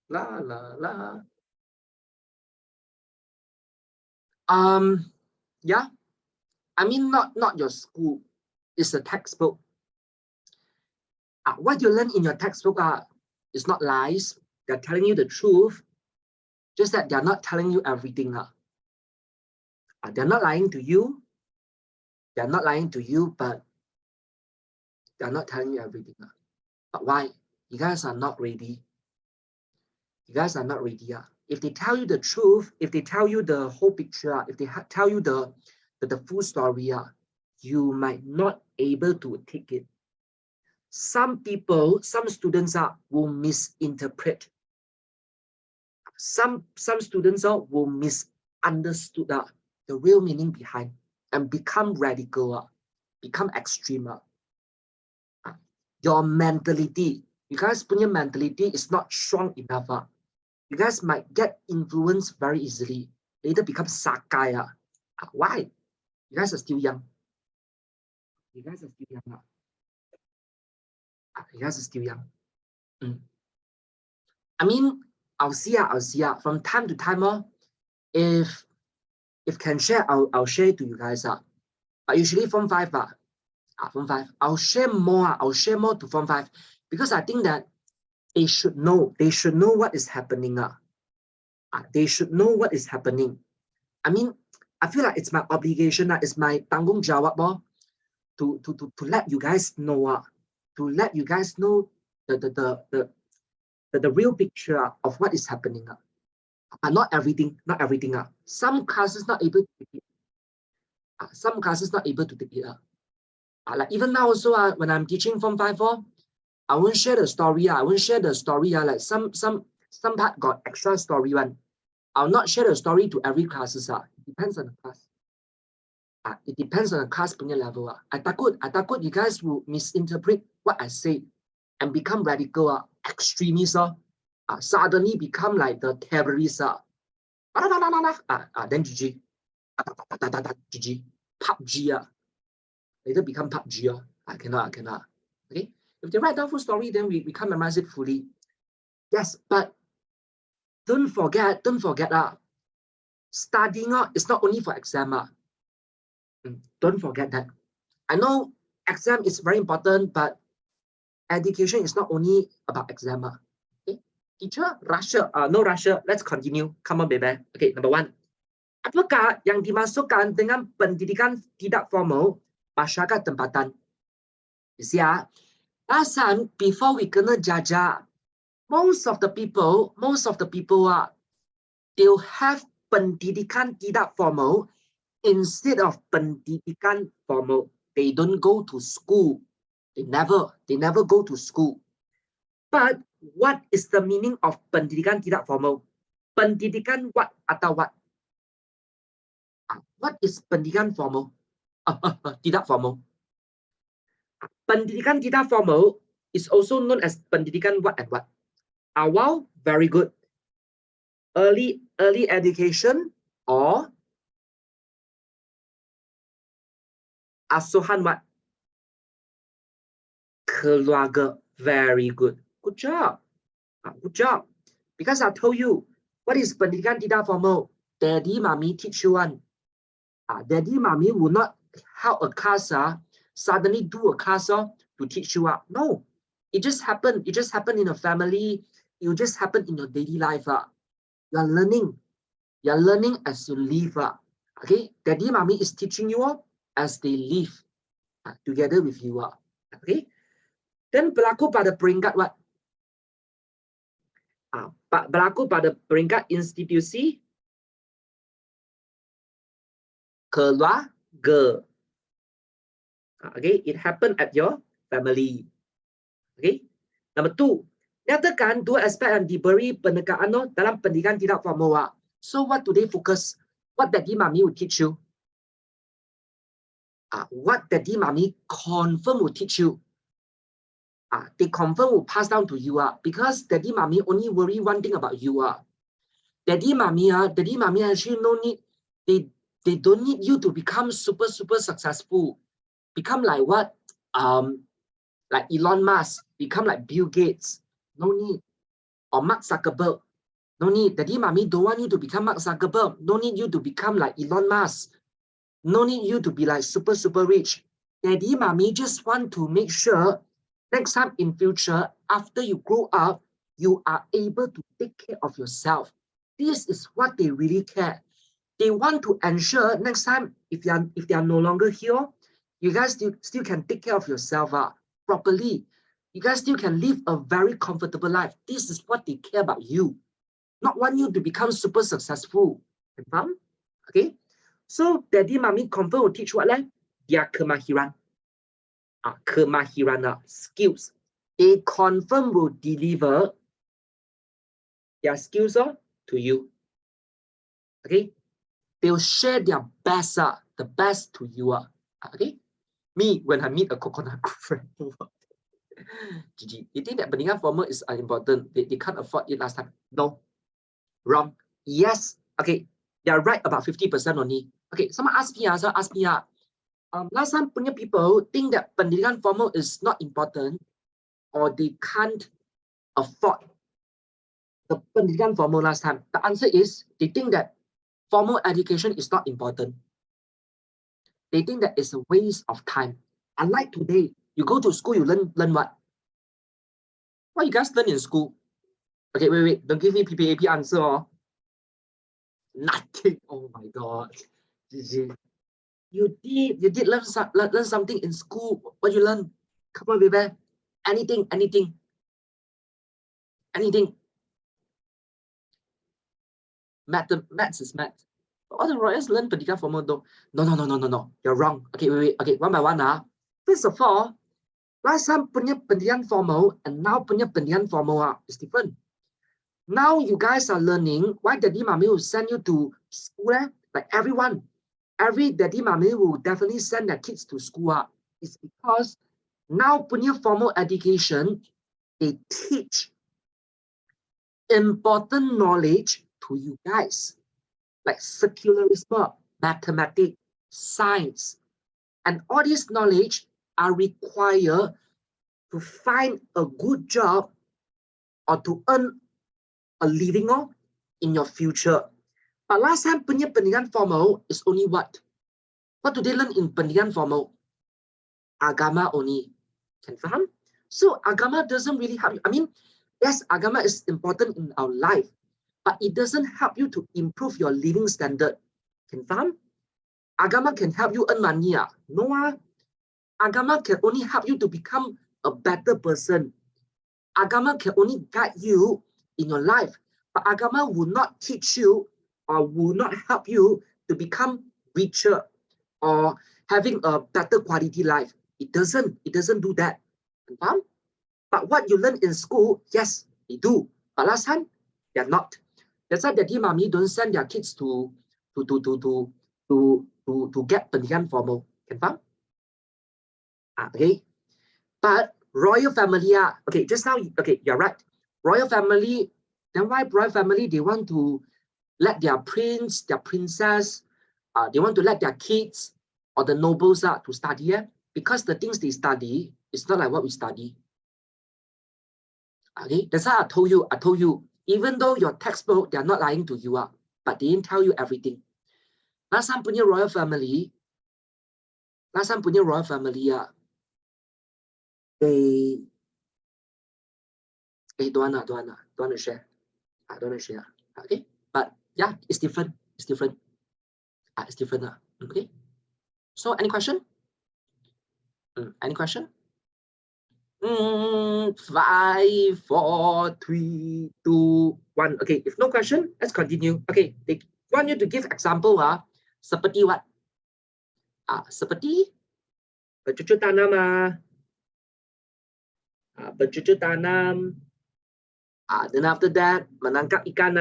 [SPEAKER 1] La. Yeah. I mean, not your school. It's a textbook. What you learn in your textbook is not lies. They're telling you the truth. Just that they're not telling you everything. They're not lying to you. They're not lying to you, but they're not telling you everything. But why? You guys are not ready. You guys are not ready. If they tell you the truth, if they tell you the whole picture, if they tell you the full story, you might not able to take it. Some students will misinterpret. Some students will misunderstood the real meaning behind and become radical, become extreme. your mentality, you guys punya mentality is not strong enough. You guys might get influenced very easily. Later become sakai. Why? You guys are still young. You guys are still young. You guys are still young. I mean, I'll see. From time to time, if can share, I'll share it to you guys. But usually Form 5, Form 5, I'll share more. I'll share more to Form 5 because I think that they should know. They should know what is happening. They should know what is happening. I mean, I feel like it's my obligation. It's my tanggung jawab to let you guys know. To let you guys know the real picture of what is happening. Not everything. Some classes not able to take it. Some classes not able to take it. Like even now also, when I'm teaching Form 5, I won't share the story. I won't share the story. Like some part got extra story one. I'll not share the story to every classes. It depends on the class. It depends on the class punya level. I takut you guys will misinterpret what I say and become radical, extremists. Suddenly become like the terrorists. Then GG. GG. PUBG. Later become PUBG. I cannot. Okay. If they write down full story, then we can't memorize it fully. Yes, but don't forget, studying is not only for exam. Don't forget that. I know exam is very important, but education is not only about exam. Okay, teacher, Russia, no Russia. Let's continue. Come on, baby. Okay, number 1. Apakah yang dimasukkan dengan pendidikan tidak formal masyarakat tempatan? You see, last time before we kena jajah, most of the people they'll have pendidikan tidak formal instead of pendidikan formal. They don't go to school. They never go to school. But what is the meaning of pendidikan tidak formal? Pendidikan what atau what? What is pendidikan formal? Tidak formal. Pendidikan tidak formal is also known as pendidikan what and what? Awal, very good. Early education or asuhan what? Keluarga, very good. Good job. Good job. Because I told you, what is pendidikan tidak formal? Daddy, mommy teach you one. Daddy, mommy will not help a class, suddenly do a class to teach you. No, it just happened. It just happened in a family. It will just happen in your daily life. You are learning. You are learning as you live. Okay, daddy, mommy is teaching you as they live together with you. Okay, then berlaku pada peringkat what? Berlaku pada peringkat institusi keluarga. Okay, it happened at your family. Okay, number 2, nyatakan 2 aspek yang diberi penekangan dalam pendidikan tidak formal. So what do they focus? What daddy mommy will teach you? What daddy mommy confirm will teach you? They confirm will pass down to you. Because daddy mommy only worry one thing about you. Daddy mommy actually no need. They don't need you to become super successful. Become like what? Like Elon Musk, become like Bill Gates. No need. Or Mark Zuckerberg. No need. Daddy, mommy don't want you to become Mark Zuckerberg. No need you to become like Elon Musk. No need you to be like super rich. Daddy, mommy just want to make sure next time in future, after you grow up, you are able to take care of yourself. This is what they really care. They want to ensure next time, if they are no longer here, you guys still can take care of yourself properly. You guys still can live a very comfortable life. This is what they care about you. Not want you to become super successful. Okay? So daddy, mommy confirm will teach what? Their kemahiran. Kemahiran, skills. They confirm will deliver their skills to you. Okay? They'll share their best, the best to you. Okay? Me, when I meet a coconut friend, GG. You think that pendidikan formal is unimportant? They can't afford it last time. No. Wrong. Yes. Okay. They're right about 50% only. Okay. Someone asked me, last time punya people think that pendidikan formal is not important or they can't afford the pendidikan formal last time. The answer is they think that formal education is not important. They think that it's a waste of time. Unlike today, you go to school, you learn what? What you guys learn in school? Okay, wait. Don't give me PPAP answer. Oh. Nothing. Oh my God. GG. You did learn something in school. What you learn? Come on, baby. Anything. Maths is math. All the royals learn pendidikan formal though. No. You're wrong. Okay, wait. Okay, one by one. First of all, last time punya pendidikan formal and now punya pendidikan formal is different. Now you guys are learning why daddy mommy will send you to school. Like every daddy mommy will definitely send their kids to school. It's because now punya formal education, they teach important knowledge to you guys, like secularism, mathematics, science, and all this knowledge are required to find a good job or to earn a living in your future. But last time pendidikan formal is only what? What do they learn in pendidikan formal? Agama only. Can faham? So agama doesn't really help you. I mean, yes, agama is important in our life, but it doesn't help you to improve your living standard. Can faham? Agama can help you earn money. No. Agama can only help you to become a better person. Agama can only guide you in your life, but agama will not teach you or will not help you to become richer or having a better quality life. It doesn't do that. But what you learn in school, yes, they do. But last time, they're not. That's why daddy mommy don't send their kids to get pendidikan formal. Can faham? Okay. But royal family, okay, just now, okay, you're right. Royal family, then why royal family, they want to let their prince, their princess, they want to let their kids or the nobles to study, because the things they study is not like what we study. Okay, that's how I told you, even though your textbook, they're not lying to you, but they didn't tell you everything. Last time punya royal family, they don't want to share. I don't want to share. Okay, but yeah, it's different. It's different. Okay. So any question? Any question? 5, 4, 3, 2, 1. Okay, if no question, let's continue. Okay, they want you to give example. Seperti what? Seperti bercucuk tanam. Bercucuk tanam. Then after that, menangkap ikan.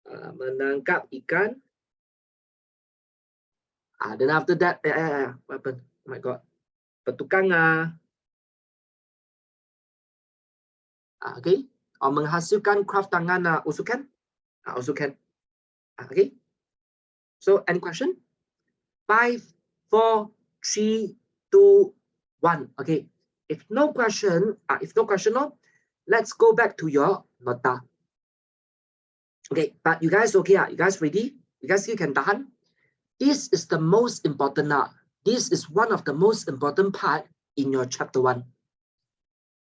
[SPEAKER 1] Menangkap ikan. Then after that, what happened? Oh my God. Bertukang. Okay. Or menghasilkan craft tangan. Also can. Also can. Okay. So any question? 5, 4, 3, 2, 1. Okay. If no question, let's go back to your nota. Okay, but you guys okay? You guys ready? You guys still can tahan? This is the most important. This is one of the most important part in your chapter 1.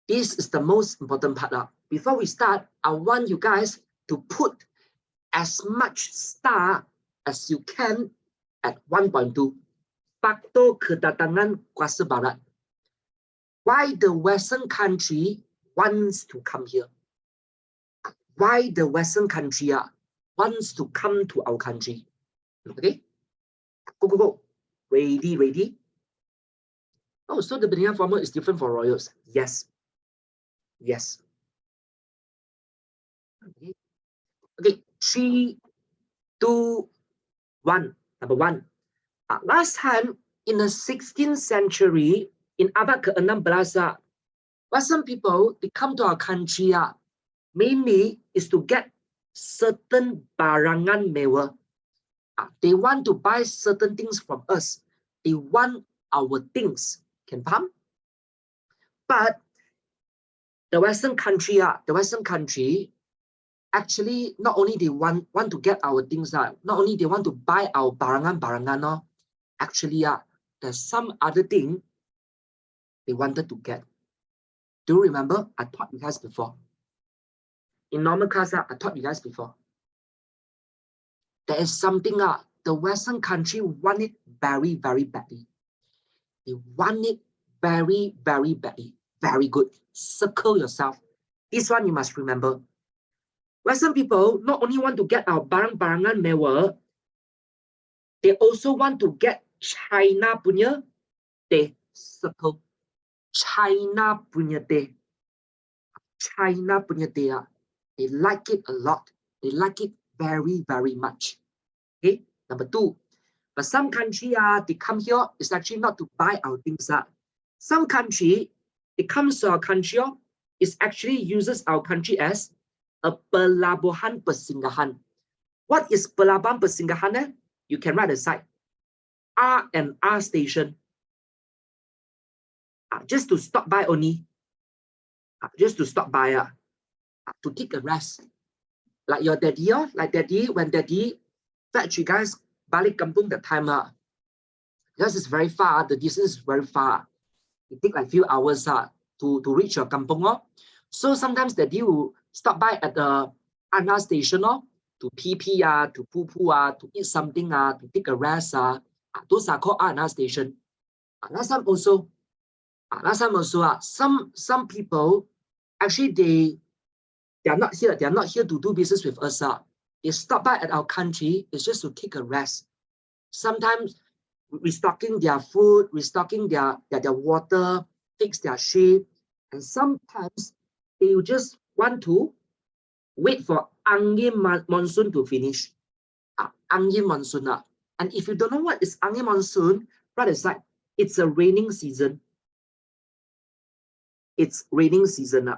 [SPEAKER 1] This is the most important part. Before we start, I want you guys to put as much star as you can at 1.2. Faktor kedatangan kuasa barat. Why the Western country wants to come here? Why the Western country wants to come to our country? Okay, go. Ready. Oh, so the pendidikan formal is different for royals. Yes. Okay. 3, 2, 1. Number 1. Last time in the 16th century, in abad ke-16, Western people, they come to our country mainly is to get certain barangan mewah. They want to buy certain things from us. They want our things. Can paham? But the Western country, actually not only they want to get our things, not only they want to buy our barangan, actually there's some other thing they wanted to get. Do you remember? I taught you guys before. In normal class, I taught you guys before. There is something the Western country want it very, very badly. They want it very, very badly. Very good. Circle yourself. This one you must remember. Western people not only want to get our barangan mewah, they also want to get China punya teh. Circle. China punya teh. China punya teh. They like it a lot. They like it very, very much. Okay. Number 2. But some country they come here is actually not to buy our things. Some country, it comes to our country is actually uses our country as a pelabuhan persinggahan. What is pelabuhan persinggahan? You can write aside. R&R station. Just to stop by only. Just to stop by. To take a rest. Like your daddy, when daddy fetch you guys balik kampung that time, because it's very far, the distance is very far. It takes like few hours to reach your kampung. So sometimes daddy will stop by at the R&R station to pee, to poo, to eat something, to take a rest. Those are called R&R station. Last time also, some people actually they are not here. They are not here to do business with us. They stop by at our country. It's just to take a rest. Sometimes restocking their food, restocking their water, fix their ship, and sometimes they just want to wait for angin monsoon to finish. Angin monsoon. And if you don't know what is angin monsoon, right aside, it's a raining season. It's raining season.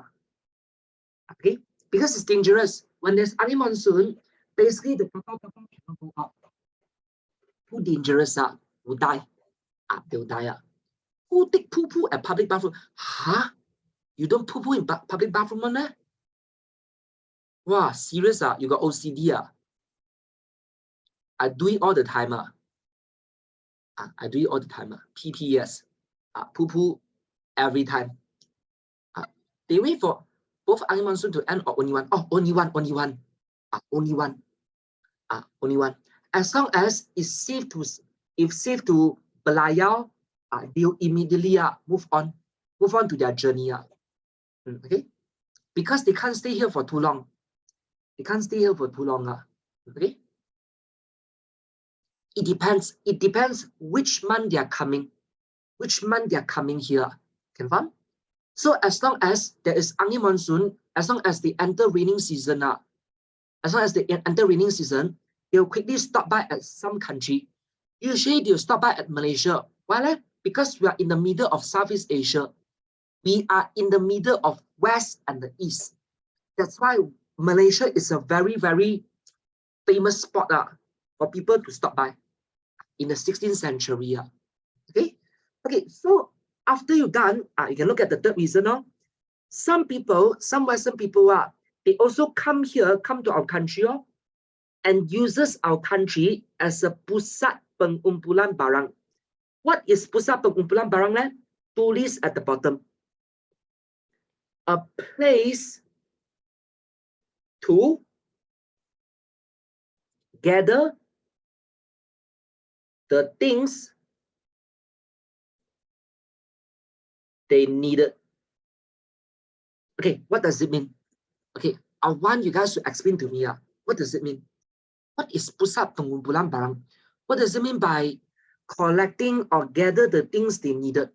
[SPEAKER 1] Okay, because it's dangerous. When there's angin monsoon, basically the kapal cannot go up. Too dangerous. Will die. They'll die. Who take poo at public bathroom? Huh? You don't poo in public bathroom, man? Wow, serious? You got OCD? I do it all the time. I do it all the time. PPS. Poo every time. They wait for both angin monsoon to end or only one? Oh, only one. Only one. Only one. As long as it's safe to belayar, they'll immediately move on to their journey. Okay, because they can't stay here for too long. Okay, it depends which month they are coming. Here. Confirm? So as long as there is angin monsoon, as long as they enter raining season, they'll quickly stop by at some country. Usually they'll stop by at Malaysia. Why? Because we are in the middle of Southeast Asia. We are in the middle of West and the East. That's why Malaysia is a very, very famous spot for people to stop by in the 16th century. Okay, so after you're done, you can look at the third reason. Some Western people, they also come to our country and uses our country as a pusat pengumpulan barang. What is pusat pengumpulan barang? Tulis at the bottom. A place to gather the things they needed. Okay, what does it mean? Okay, I want you guys to explain to me. What does it mean? What is pusat pengumpulan barang? What does it mean by collecting or gather the things they needed?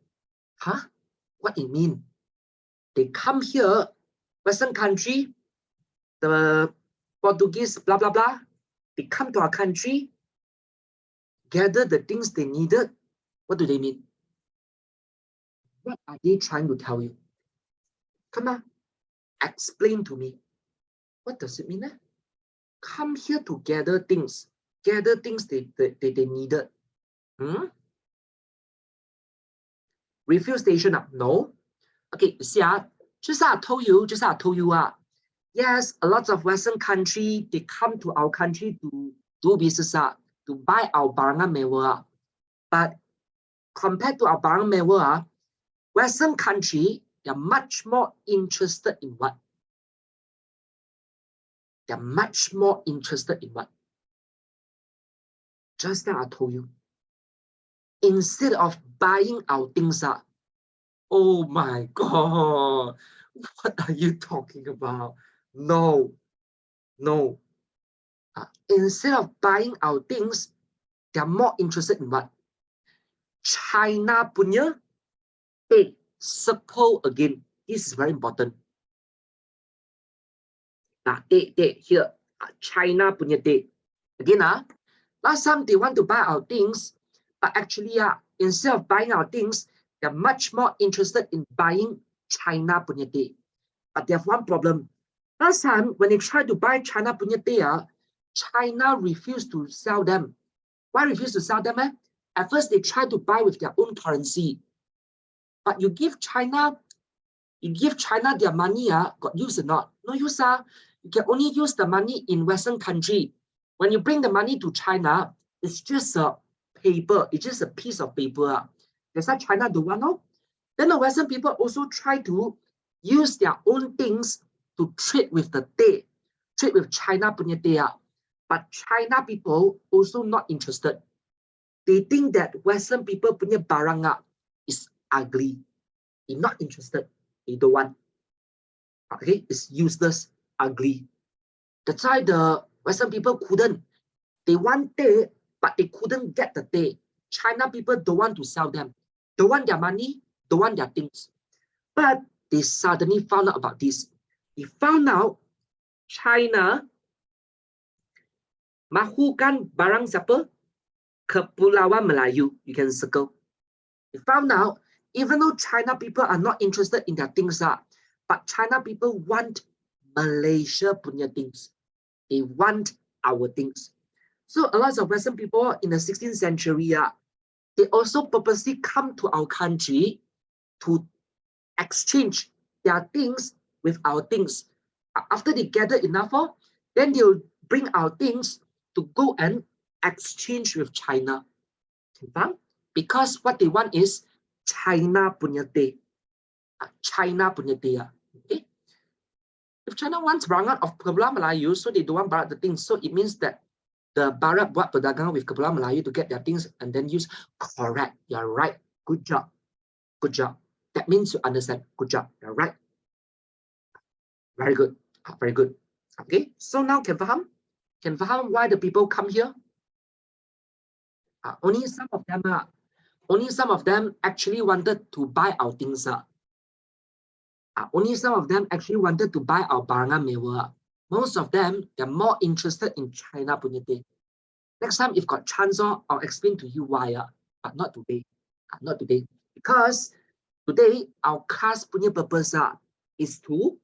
[SPEAKER 1] What it mean? They come here, Western country, the Portuguese, blah, blah, blah. They come to our country, gather the things they needed. What do they mean? What are they trying to tell you? Come on, explain to me. What does it mean? Come here to gather things they needed. Refill station? No. Okay, see, just I told you, yes, a lot of Western country, they come to our country to do business, to buy our barang mewah. But compared to our barang mewah, Western country, they're much more interested in what? They're much more interested in what? Just now I told you. Instead of buying our things, oh my God, what are you talking about? No. Instead of buying our things, they're more interested in what? China punya day. Circle again. This is very important. Day here. China punya day. Again, last time they want to buy our things, but actually, instead of buying our things, they're much more interested in buying China punya day. But they have one problem. Last time, when they tried to buy China punya day, China refused to sell them. Why refuse to sell them? At first, they tried to buy with their own currency. But you give China their money, got use or not? No use. You can only use the money in Western country. When you bring the money to China, it's just a paper. It's just a piece of paper. That's why China don't want, no? Then the Western people also try to use their own things to trade with the day, trade with China punya day. But China people also not interested. They think that Western people punya barang is ugly. They're not interested. They don't want. Okay, it's useless, ugly. That's why the Western people couldn't. They want day, but they couldn't get the day. China people don't want to sell them. Don't want their money, don't want their things. But they suddenly found out about this. They found out China mahukan barang siapa? Kepulauan Melayu. You can circle. They found out, even though China people are not interested in their things, but China people want Malaysia punya things. They want our things. So a lot of Western people in the 16th century, they also purposely come to our country to exchange their things with our things. After they gather enough, then they'll bring our things to go and exchange with China. Because what they want is China punya day. China punya day. Okay? If China wants barang of Kepulauan Melayu, so they don't want barat the things. So it means that the barat buat perdagangan with Kepulauan Melayu to get their things and then use. Correct. You're right. Good job. Good job. That means you understand. Good job. You're right. Very good. Very good. Okay. So now can faham? Can faham why the people come here? Only some of them actually wanted to buy our things. Only some of them actually wanted to buy our barang mewah. Most of them, they're more interested in China punya day. Next time, if got chance, I'll explain to you why. But not today. Not today. Because today, our class punya purpose is to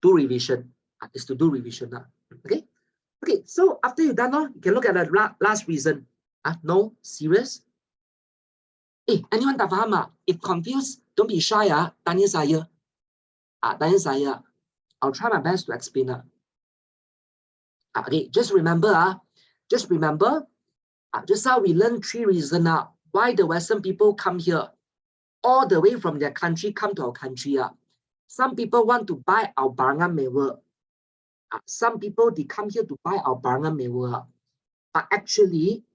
[SPEAKER 1] do revision. Okay? Okay, so after you're done, you can look at the last reason. No? Serious? Anyone tak faham? If confused, don't be shy. Tanya saya. Tanya saya. I'll try my best to explain. Okay, just remember, just how we learned 3 reasons why the Western people come here. All the way from their country come to our country. Some people want to buy our barang mewah. Some people, they come here to buy our barang mewah. But actually,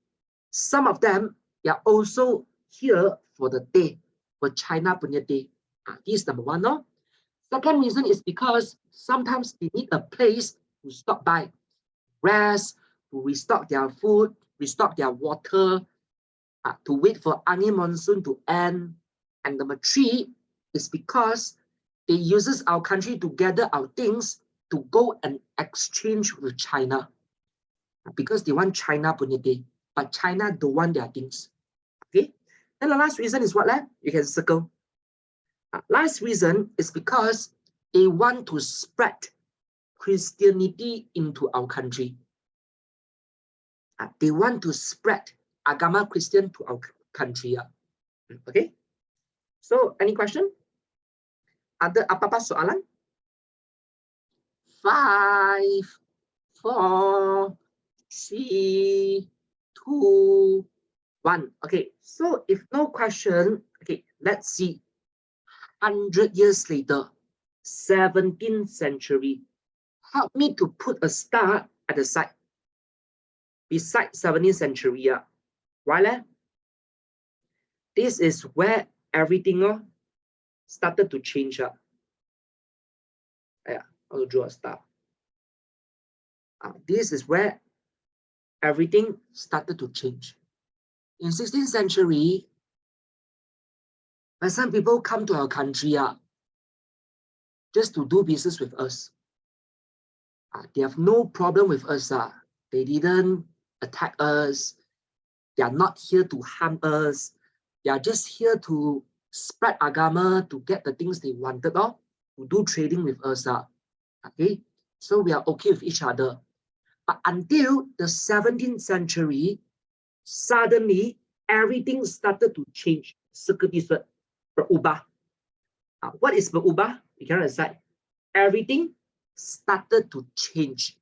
[SPEAKER 1] some of them, they are also here for the day, for China punya day. This is number 1. No? Second reason is because sometimes they need a place to stop by, rest, to restock their food, restock their water, to wait for angin monsoon to end. And number 3 is because they uses our country to gather our things to go and exchange with China. Because they want China punya day, but China don't want their things. Okay? And the last reason is what? You can circle. Last reason is because they want to spread Christianity into our country. They want to spread agama Christian to our country. Okay. So any question? Ada apa-apa soalan? 5, 4, 3, 2, 1. Okay, so if no question, okay, let's see. 100 years later, 17th century. Help me to put a star at the side. Beside 17th century. Why? This is where everything started to change. I'll draw a star. This is where everything started to change. In 16th century, when some people come to our country just to do business with us, they have no problem with us. They didn't attack us. They are not here to harm us. They are just here to spread agama, to get the things they wanted, to do trading with us. Okay, so we are okay with each other. But until the 17th century, suddenly everything started to change. Berubah. What is berubah? You can decide. Everything started to change.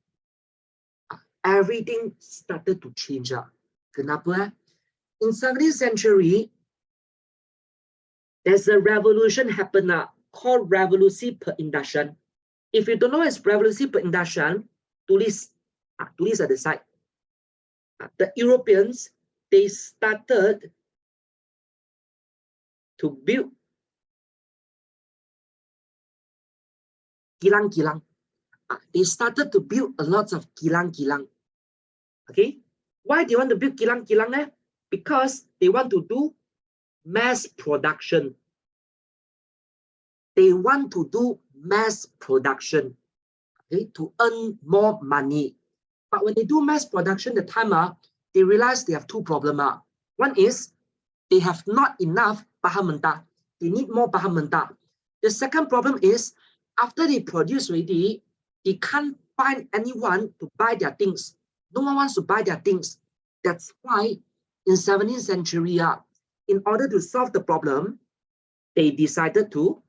[SPEAKER 1] Everything started to change. Kenapa? In 17th century, there's a revolution happened called Revolusi Perindustrian. If you don't know it's Revolusi Perindustrian, tulis at the side. The Europeans, they started to build kilang-kilang. They started to build a lot of kilang-kilang. Okay, why do you want to build kilang-kilang? Because they want to do mass production. They want to do mass production, okay, to earn more money. But when they do mass production, the time they realize they have two problems. One is they have not enough bahan mentah. They need more bahan mentah. The second problem is after they produce already, they can't find anyone to buy their things. No one wants to buy their things. That's why in 17th century, in order to solve the problem, they decided to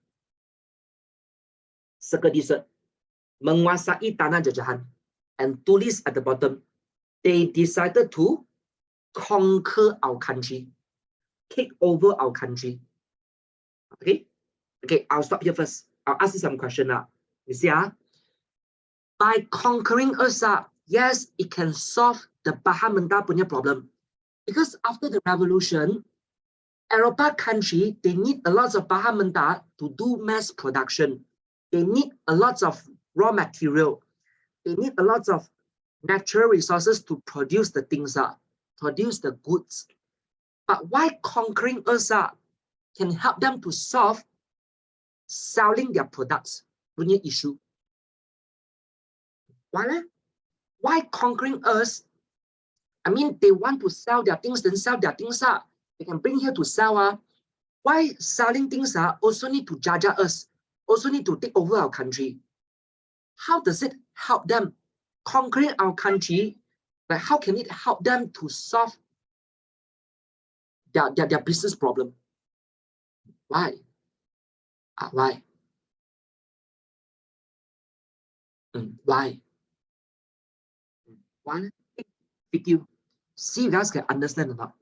[SPEAKER 1] circle this, menguasai tanah jajahan, and tulis at the bottom. They decided to conquer our country, take over our country. Okay, I'll stop here first. I'll ask you some question now. You see, by conquering us, yes, it can solve the bahan mentah punya problem. Because after the revolution, Europa country, they need a lot of bahan mentah to do mass production. They need a lot of raw material. They need a lot of natural resources to produce the things, produce the goods. But why conquering us can help them to solve selling their products punya issue? Why? Why conquering us? I mean, they want to sell their things, then sell their things. They can bring here to sell. Why selling things also need to judge us, also need to take over our country? How does it help them conquering our country? But how can it help them to solve their business problem? Why? Why? Why? Why? With you. See, you guys can understand or not?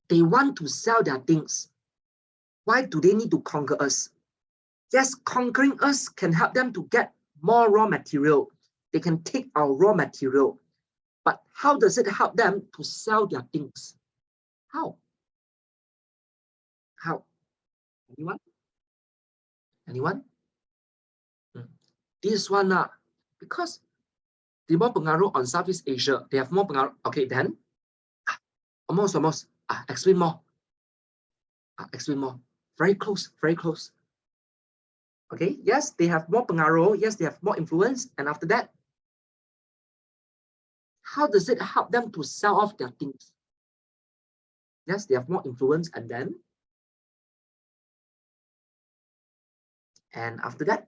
[SPEAKER 1] They want to sell their things. Why do they need to conquer us? Yes, conquering us can help them to get more raw material. They can take our raw material. But how does it help them to sell their things? How? How? Anyone? Anyone? This one, because they more pengaruh on Southeast Asia. They have more pengaruh. Okay, then, almost. Explain more. Explain more. Very close, very close. Okay, yes, they have more pengaruh. Yes, they have more influence. And after that, how does it help them to sell off their things? Yes, they have more influence and then. And after that,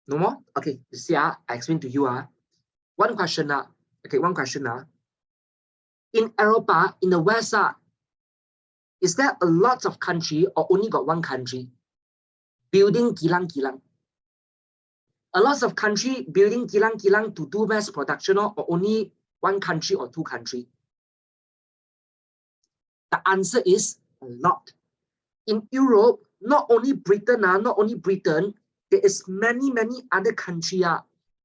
[SPEAKER 1] no more? Okay, you see, I explain to you. One question. Okay, one question. In Europa, in the West, is there a lot of country or only got one country building kilang? A lot of country building kilang to do mass production or only one country or two country? The answer is a lot. In Europe, not only Britain, there is many other countries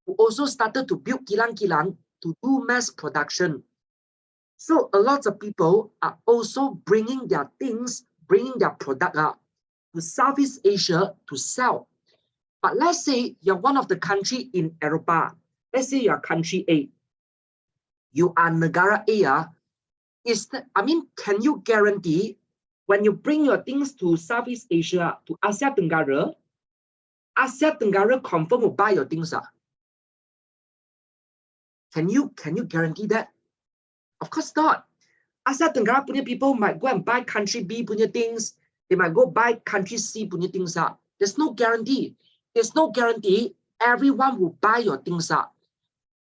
[SPEAKER 1] who also started to build kilang to do mass production. So a lot of people are also bringing their things, bringing their product to Southeast Asia to sell. But let's say you're one of the country in Europa. Let's say you're country A. You are Negara A. Can you guarantee when you bring your things to Southeast Asia, to Asia Tenggara confirm will buy your things? Can you guarantee that? Of course not. Asia Tenggara punya people might go and buy country B punya things. They might go buy country C punya things. There's no guarantee. There's no guarantee everyone will buy your things.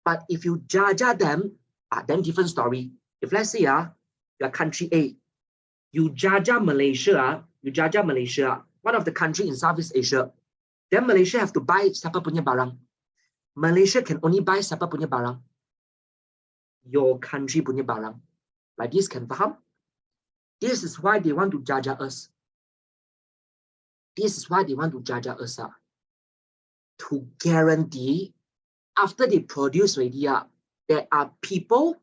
[SPEAKER 1] But if you jaja them, then different story. If let's say you're country A, you jaja Malaysia, one of the country in Southeast Asia, then Malaysia have to buy siapa punya barang. Malaysia can only buy siapa punya barang? Your country punya barang. Like this, can faham? This is why they want to jaja us. This is why they want to jaja us. To guarantee after they produce already, there are people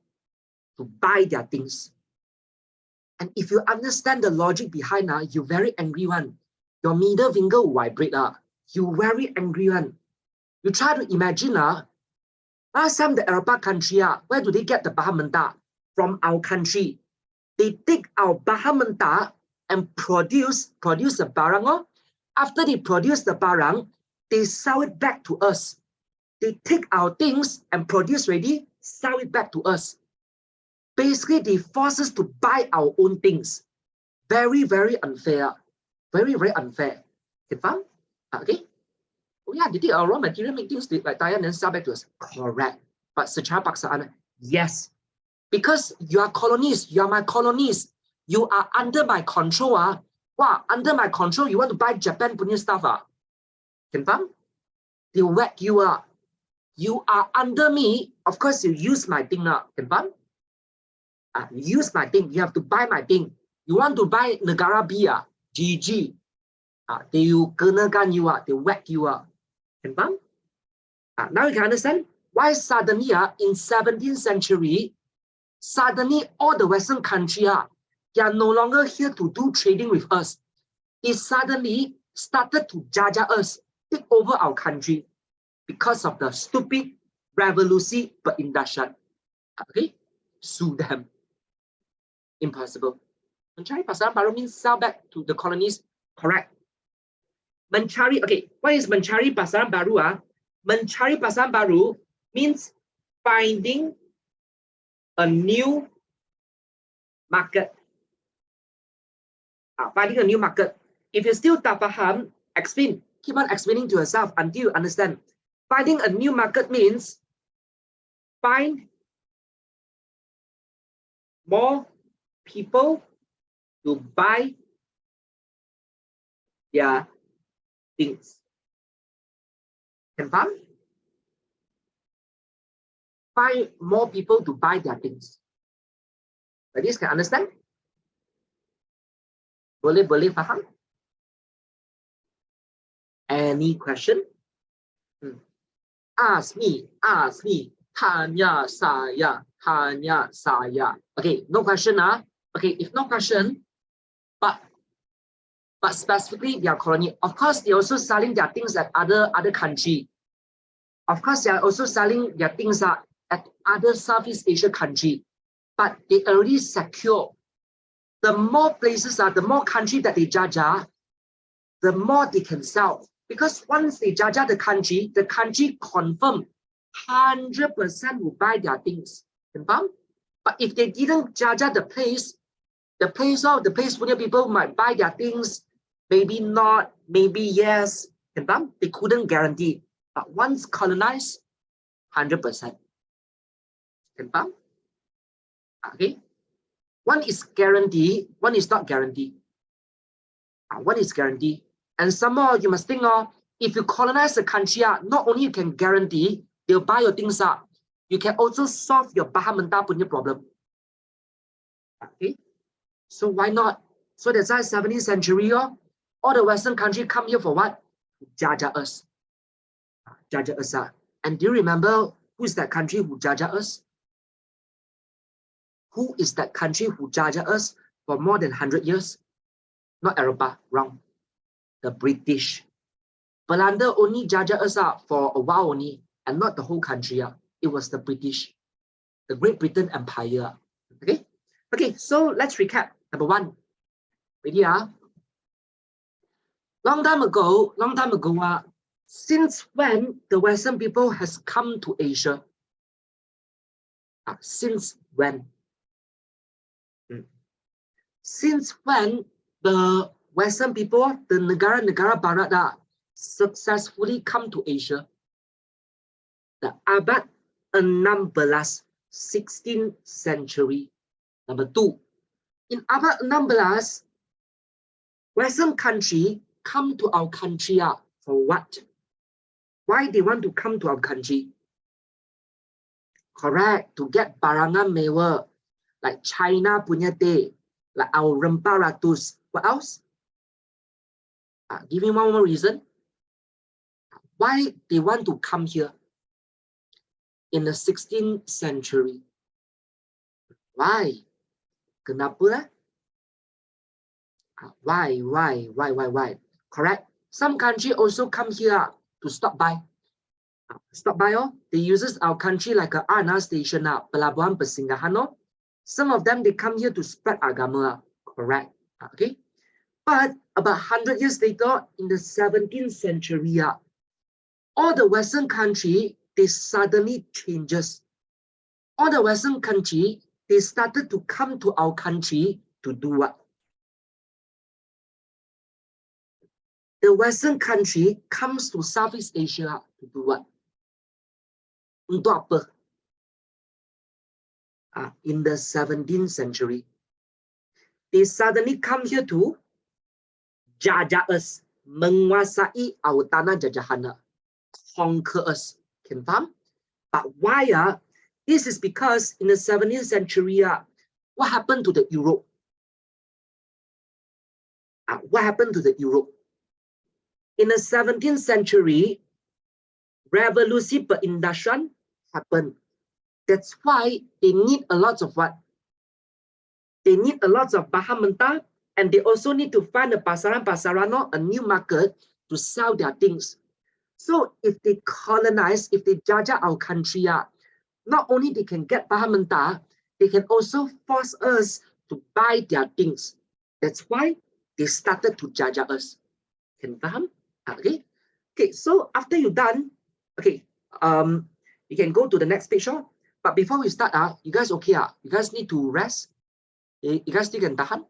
[SPEAKER 1] to buy their things. And if you understand the logic behind, you very angry one. Your middle finger will vibrate. You very angry one. You try to imagine, last time the Europa country, where do they get the bahan mentah? From our country. They take our bahan mentah and produce the barang. After they produce the barang, they sell it back to us. They take our things and produce ready, sell it back to us. Basically, they force us to buy our own things. Very unfair. Very unfair. Okay, faham? Okay. Oh yeah, they take our raw material, make things like tire and then sell back to us. Correct. But secara paksaan, yes. Because you are colonies, you are my colonies. You are under my control. Under my control, you want to buy Japan punya stuff. Can faham? They whack you up. You are under me. Of course, you use my thing now. Can faham? Use my thing. You have to buy my thing. You want to buy negara B, GG. They kenakan you, they whack you up. Can faham? Now you can understand why suddenly in 17th century, suddenly all the Western countries they are no longer here to do trading with us. They suddenly started to jaja us, take over our country because of the stupid revolusi perindustrian. Okay, sue them. Impossible. Mencari pasaran baru means sell back to the colonies. Correct. Mencari, okay, what is mencari pasaran baru? Mencari pasaran baru means finding a new market. Finding a new market. If you still tak faham, explain. Keep on explaining to yourself until you understand. Finding a new market means find more people to buy their things. Can faham? Find more people to buy their things. Like this, can understand? Boleh faham? Any question? Ask me. Tanya saya. Okay, no question. Okay, if no question, but specifically they are colony. Of course, they're also selling their things at other country. Of course, they are also selling their things at other Southeast Asia country. But they already secure. The more places the more country that they jaja, the more they can sell. Because once they jaja the country confirm 100% will buy their things. Confirm? But if they didn't jaja the place punya people might buy their things, maybe not, maybe yes. They couldn't guarantee. But once colonized, 100%. Okay. One is guarantee, one is not guarantee. One is guarantee. And some more, you must think, if you colonize the country, not only you can guarantee they'll buy your things up, you can also solve your baha mentah punya problem. Okay. So why not? So that's why 17th century, all the Western countries come here for what? Jaja us. Jaja us. And do you remember who is that country who jaja us? Who is that country who jaja us for more than 100 years? Not Europa, wrong. The British. Belanda only jaja us for a while only, and not the whole country. It was the British, the Great Britain Empire. Okay? Okay, so let's recap. Number one. Ready? Long time ago, since when the Western people has come to Asia? Since when? Since when the Western people, the negara-negara Barat, successfully come to Asia? The abad 16, 16th century. Number two, in abad 16, Western country come to our country for what? Why they want to come to our country? Correct, to get barangan mewah, like China punya teh, like our rempah ratus. What else? Give me one more reason. Why they want to come here in the 16th century? Why? Kenapa? Why? Correct. Some country also come here to stop by. They uses our country like a R&R station, pelabuhan persinggahan. Some of them, they come here to spread agama. Correct. Okay. But about 100 years later, in the 17th century, all the Western country, they suddenly changes. All the Western country, they started to come to our country to do what? The Western country comes to Southeast Asia to do what? Untuk apa? In the 17th century, they suddenly come here to jajah us, menguasai our tanah jajahan, conquer us. Can faham? But why? This is because in the 17th century, what happened to the Europe? What happened to the Europe? In the 17th century, revolusi perindustrian happened. That's why they need a lot of what? They need a lot of bahan mentah, and they also need to find a pasaran, a new market to sell their things. So if they colonize, if they jajah our country, not only they can get bahan mentah, they can also force us to buy their things. That's why they started to jajah us. Can faham? Okay. Okay. So after you're done, okay, you can go to the next page. But before we start, you guys okay? You guys need to rest. You guys still can tahan?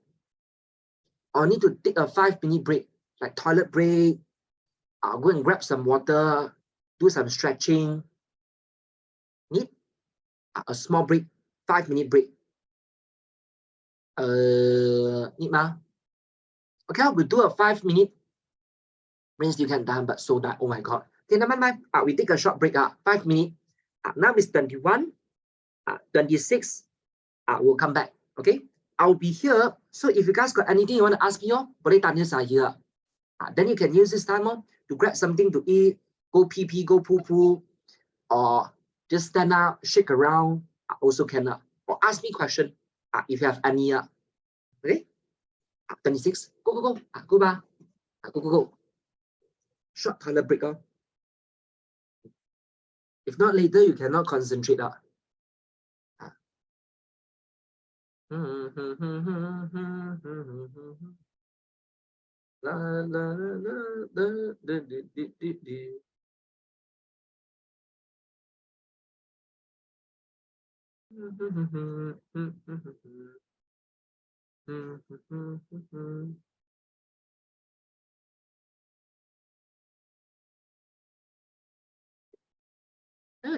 [SPEAKER 1] Or need to take a 5-minute break, like toilet break. Go and grab some water, do some stretching. Need a small break, 5-minute break. Need ma? Okay, we'll do a 5-minute. Means you can tahan, but so that, oh my God. Okay, never mind. We take a short break. 5 minutes. Now it's 21. 26. We'll come back. Okay. I'll be here. So if you guys got anything you want to ask me, boleh tanya saya. Then you can use this time to grab something to eat, go pee, go poo, or just stand up, shake around. Also can. Or ask me question if you have any. Okay. 26. Go. Go ba. Go. Short toilet break. If not, later you cannot concentrate.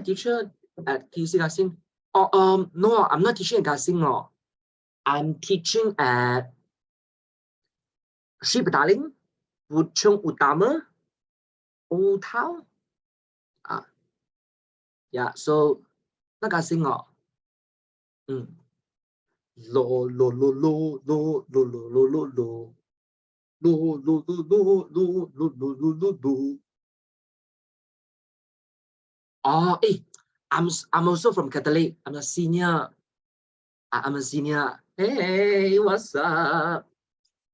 [SPEAKER 1] Teacher at TC Gasing. Oh, no, I'm not teaching at Gasing. No. I'm teaching at Sri Petaling, Puchong Utama, Old Town. Yeah, so na Gasing. Oh. Lo lo lo lo lo lo lo lo lo lo. Lo lo lo lo lo lo lo lo lo lo. Oh, I'm also from Catholic. I'm a senior. I'm a senior. Hey, what's up?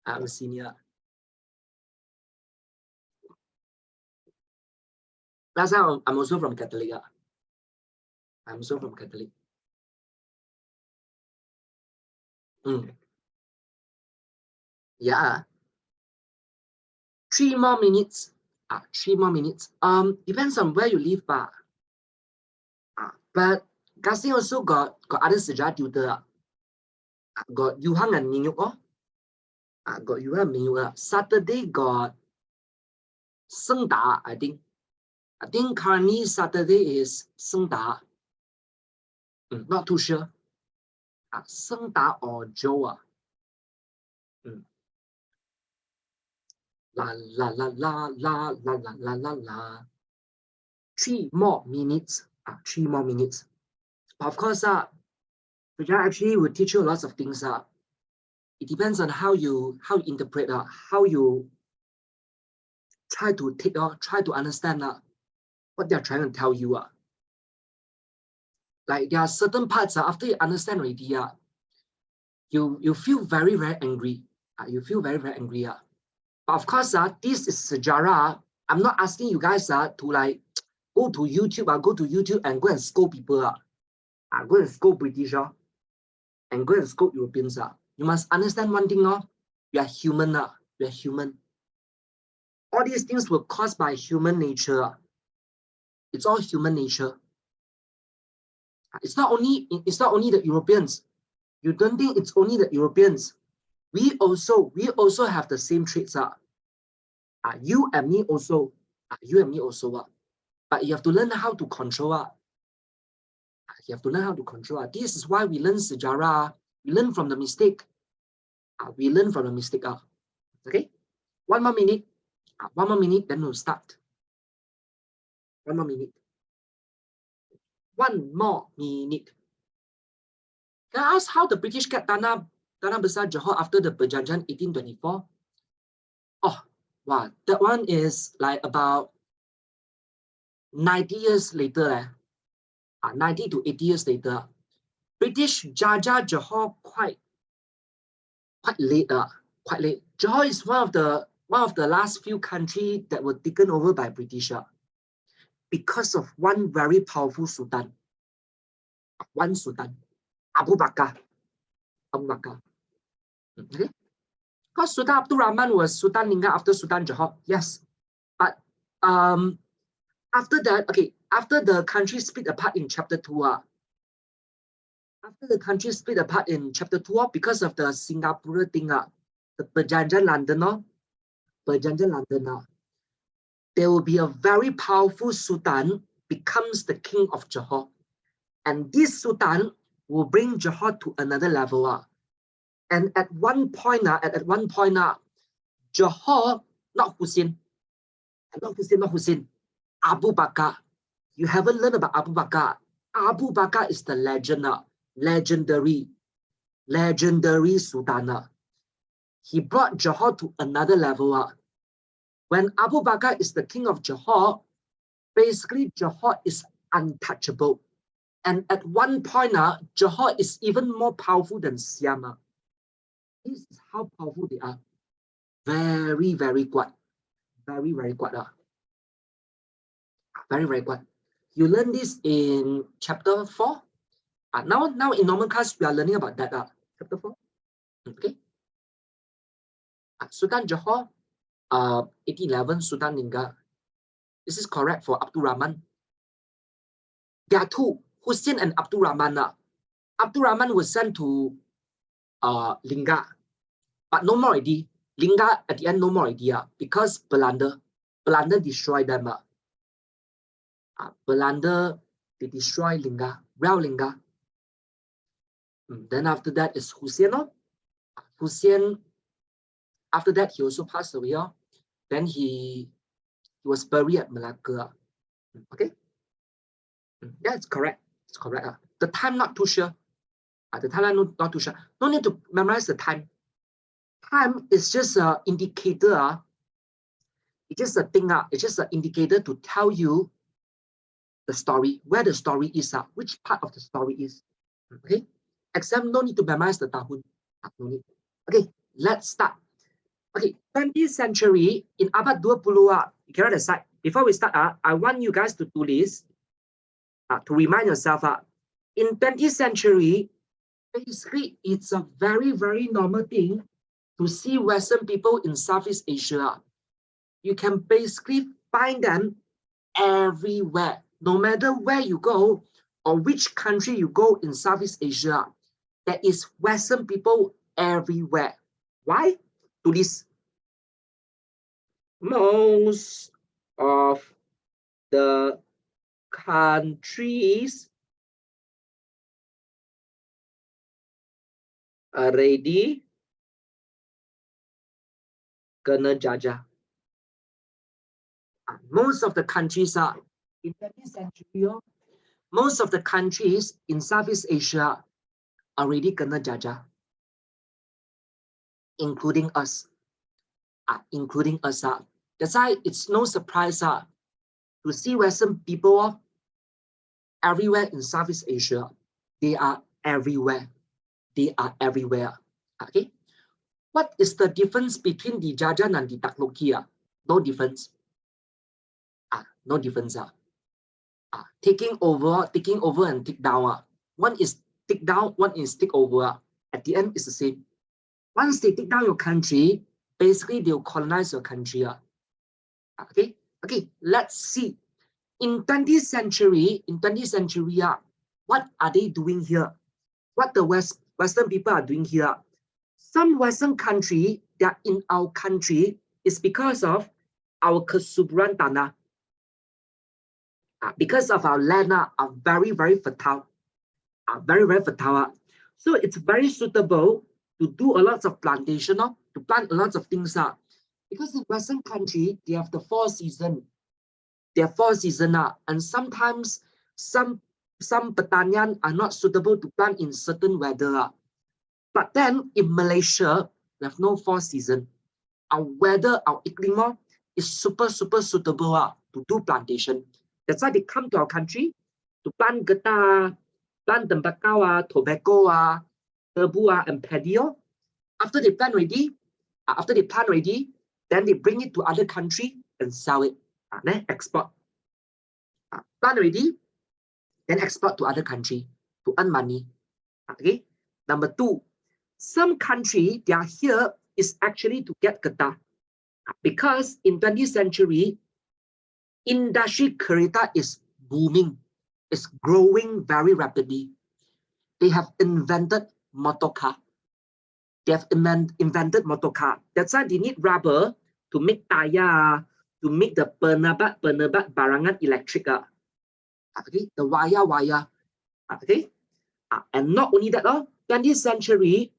[SPEAKER 1] I'm a senior. Last time I'm also from Catholic. I'm also from Catholic. Yeah. 3 more minutes. 3 more minutes. Depends on where you live, but Gasing also got other sejarah tutor. Got Yuhang and Minyuk. Got Yuhang and Minyuk. Saturday got Sheng, I think. I think currently Saturday is Sheng. Not too sure. Sheng or Joe. La la la la la la la la la la. 3 more minutes. 3 more minutes. But of course, Sejarah actually will teach you lots of things. It depends on how you interpret, how you try to take, try to understand what they're trying to tell you. Like there are certain parts after you understand already, you feel very, very angry. You feel very, very angry. But of course, this is Sejarah. I'm not asking you guys to like go to YouTube, and go and scold people. Go and scold British, and go and scold Europeans. You must understand one thing, we are human. We are human. All these things were caused by human nature. It's all human nature. It's not only the Europeans. You don't think it's only the Europeans. We also have the same traits. You and me also. You and me also. But you have to learn how to control. You have to learn how to control. This is why we learn sejarah. We learn from the mistake. We learn from the mistake. Okay? 1 more minute. 1 more minute, then we'll start. 1 more minute. 1 more minute. Can I ask how the British get Tanah Besar Johor after the Perjanjian 1824? Oh, wow, that one is like about 90 years later. 90 to 80 years later. British jajah Johor quite late. Quite late. Johor is one of the last few countries that were taken over by British because of one very powerful sultan. One sultan, Abu Bakar. Okay. Because Sultan Abdul Rahman was Sultan Lingga after Sultan Johor. Yes. But after that, okay, after the country split apart in chapter 2, after the country split apart in chapter 2, because of the Singapore thing, the Perjanjian London, there will be a very powerful Sultan becomes the king of Johor. And this Sultan will bring Johor to another level. And at one point, Johor, not Hussein, Abu Bakar. You haven't learned about Abu Bakar. Abu Bakar is the legend, legendary Sultan. He brought Johor to another level. When Abu Bakar is the king of Johor, basically Johor is untouchable. And at one point, Johor is even more powerful than Siam. This is how powerful they are. Very, very good. Very, very good. Very, very good. You learn this in chapter 4. Now in normal class, we are learning about that. Chapter 4. Okay. Sultan Johor, 1811, Sultan Lingga. This is correct for Abdul Rahman. There are two, Hussein and Abdul Rahman. Abdul Rahman was sent to Lingga, but no more already. Lingga at the end no more already because Belanda destroyed them. Belanda, they destroy Lingga, Lingga. Then after that is Hussein. Hussein, after that he also passed away. Then he was buried at Malacca. Okay, yeah, it's correct. It's correct. The time not too sure. The time not too sure. No need to memorize the time. Time is just an indicator. It's just a thing. It's just an indicator to tell you the story, where the story is, which part of the story is. Okay. Exam no need to memorize the tahun. No need. Okay, let's start. Okay, 20th century in abad 20, you can write aside. Before we start, I want you guys to do this to remind yourself. In 20th century, basically, it's a very, very normal thing to see Western people in Southeast Asia. You can basically find them everywhere. No matter where you go or which country you go in Southeast Asia, there is Western people everywhere. Why? To this. Most of the countries already kena jajah. Most of the countries are in 20th century. Most of the countries in Southeast Asia already kena jajah, including us. Including us. That's why it's no surprise to see Western people everywhere in Southeast Asia. They are everywhere. They are everywhere. Okay. What is the difference between dijajah and ditakluki? No difference. No difference. Taking over and take down. One is take down, one is take over. At the end, it's the same. Once they take down your country, basically they'll colonize your country. Okay, let's see. In 20th century, what are they doing here? What the Western people are doing here? Some Western country that are in our country is because of our kesuburan tanah. Because of our land are very, very fertile. Very, very fertile. So it's very suitable to do a lot of plantation, to plant a lot of things. Because in Western country, they have the 4 seasons. There are 4 seasons, and sometimes some pertanian are not suitable to plant in certain weather. But then in Malaysia, we have no 4 seasons. Our weather, our iklim is super suitable to do plantation. That's why they come to our country to plant getah, plant tembakau, tobacco, tebu, and paddy. After they plant ready, then they bring it to other country and sell it. Then export. Plant ready, then export to other country to earn money. Okay. Number 2, some country they are here is actually to get getah, because in 20th century, industry kereta is booming, it's growing very rapidly. They have invented motor car. They have invented motor car. That's why they need rubber to make tire, to make the penabat barangan electric. Okay, the wire. Okay, and not only that, 20th century,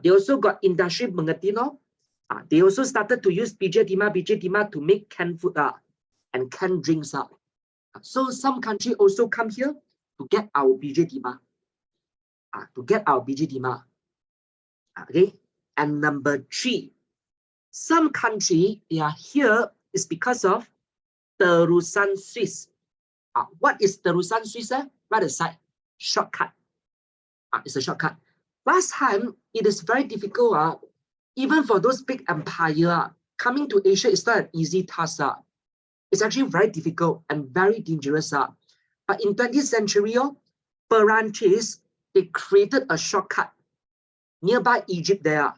[SPEAKER 1] they also got industry mengerti. They also started to use BJ Dima to make canned food and canned drinks. So some country also come here to get our BJ Dima. Okay, and number 3, some country they are here is because of terusan Swiss. What is terusan Swiss? Right aside, shortcut. It's a shortcut. Last time, it is very difficult. Even for those big empire, coming to Asia is not an easy task. It's actually very difficult and very dangerous. But in 20th century, Perancis, they created a shortcut nearby Egypt there.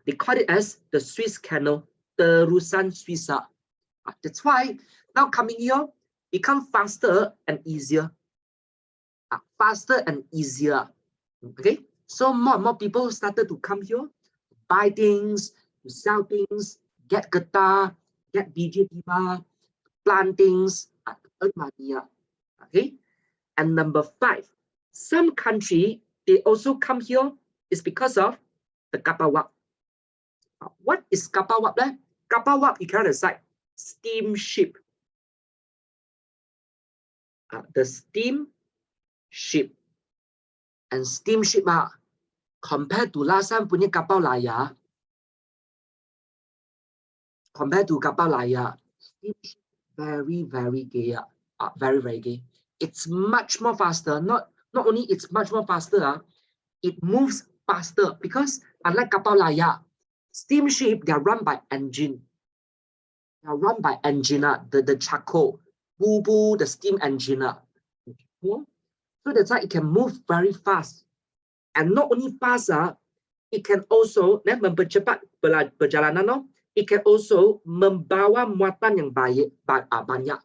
[SPEAKER 1] They call it as the Swiss Canal, the Terusan Swiss. That's why now coming here become faster and easier. Faster and easier. Okay, so more and more people started to come here, buy things, to sell things, get guitar, get DJ diva, plant things, earn money. Okay, and number 5, some country they also come here is because of the kapal wap. What is kapal wap? Kapal wap, you can decide steamship. The steamship and steamship compared to last time punya kapal layar, compared to kapal layar, steamship very gay, very gay. It's much more faster. Not only it's much more faster, it moves faster because unlike kapal layar, steamship they are run by engine. They are run by engine, the charcoal, the steam engine. So that's why it can move very fast. And not only fast, it can also mempercepat perjalanan. It can also membawa muatan yang banyak.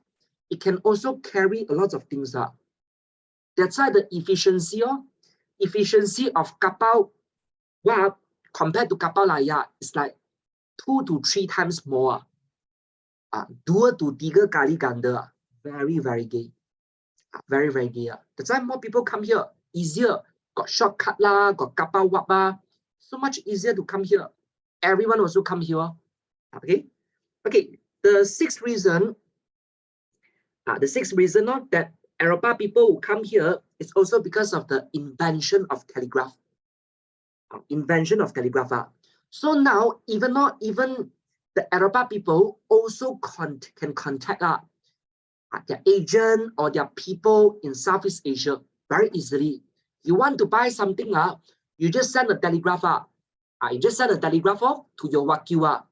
[SPEAKER 1] It can also carry a lot of things. That's why the efficiency of kapal wap compared to kapal layar is like 2 to 3 times more. 2 to 3 kali ganda. Very gay. Very gay. That's why more people come here. Easier. Got shortcut lah, got kapal wap lah. So much easier to come here. Everyone also come here. Okay. The sixth reason that Europa people will come here is also because of the invention of telegraph. So now even the Europa people also can contact their agent or their people in Southeast Asia very easily. You want to buy something, you just send a telegraph. You just send a telegraph to your wakil.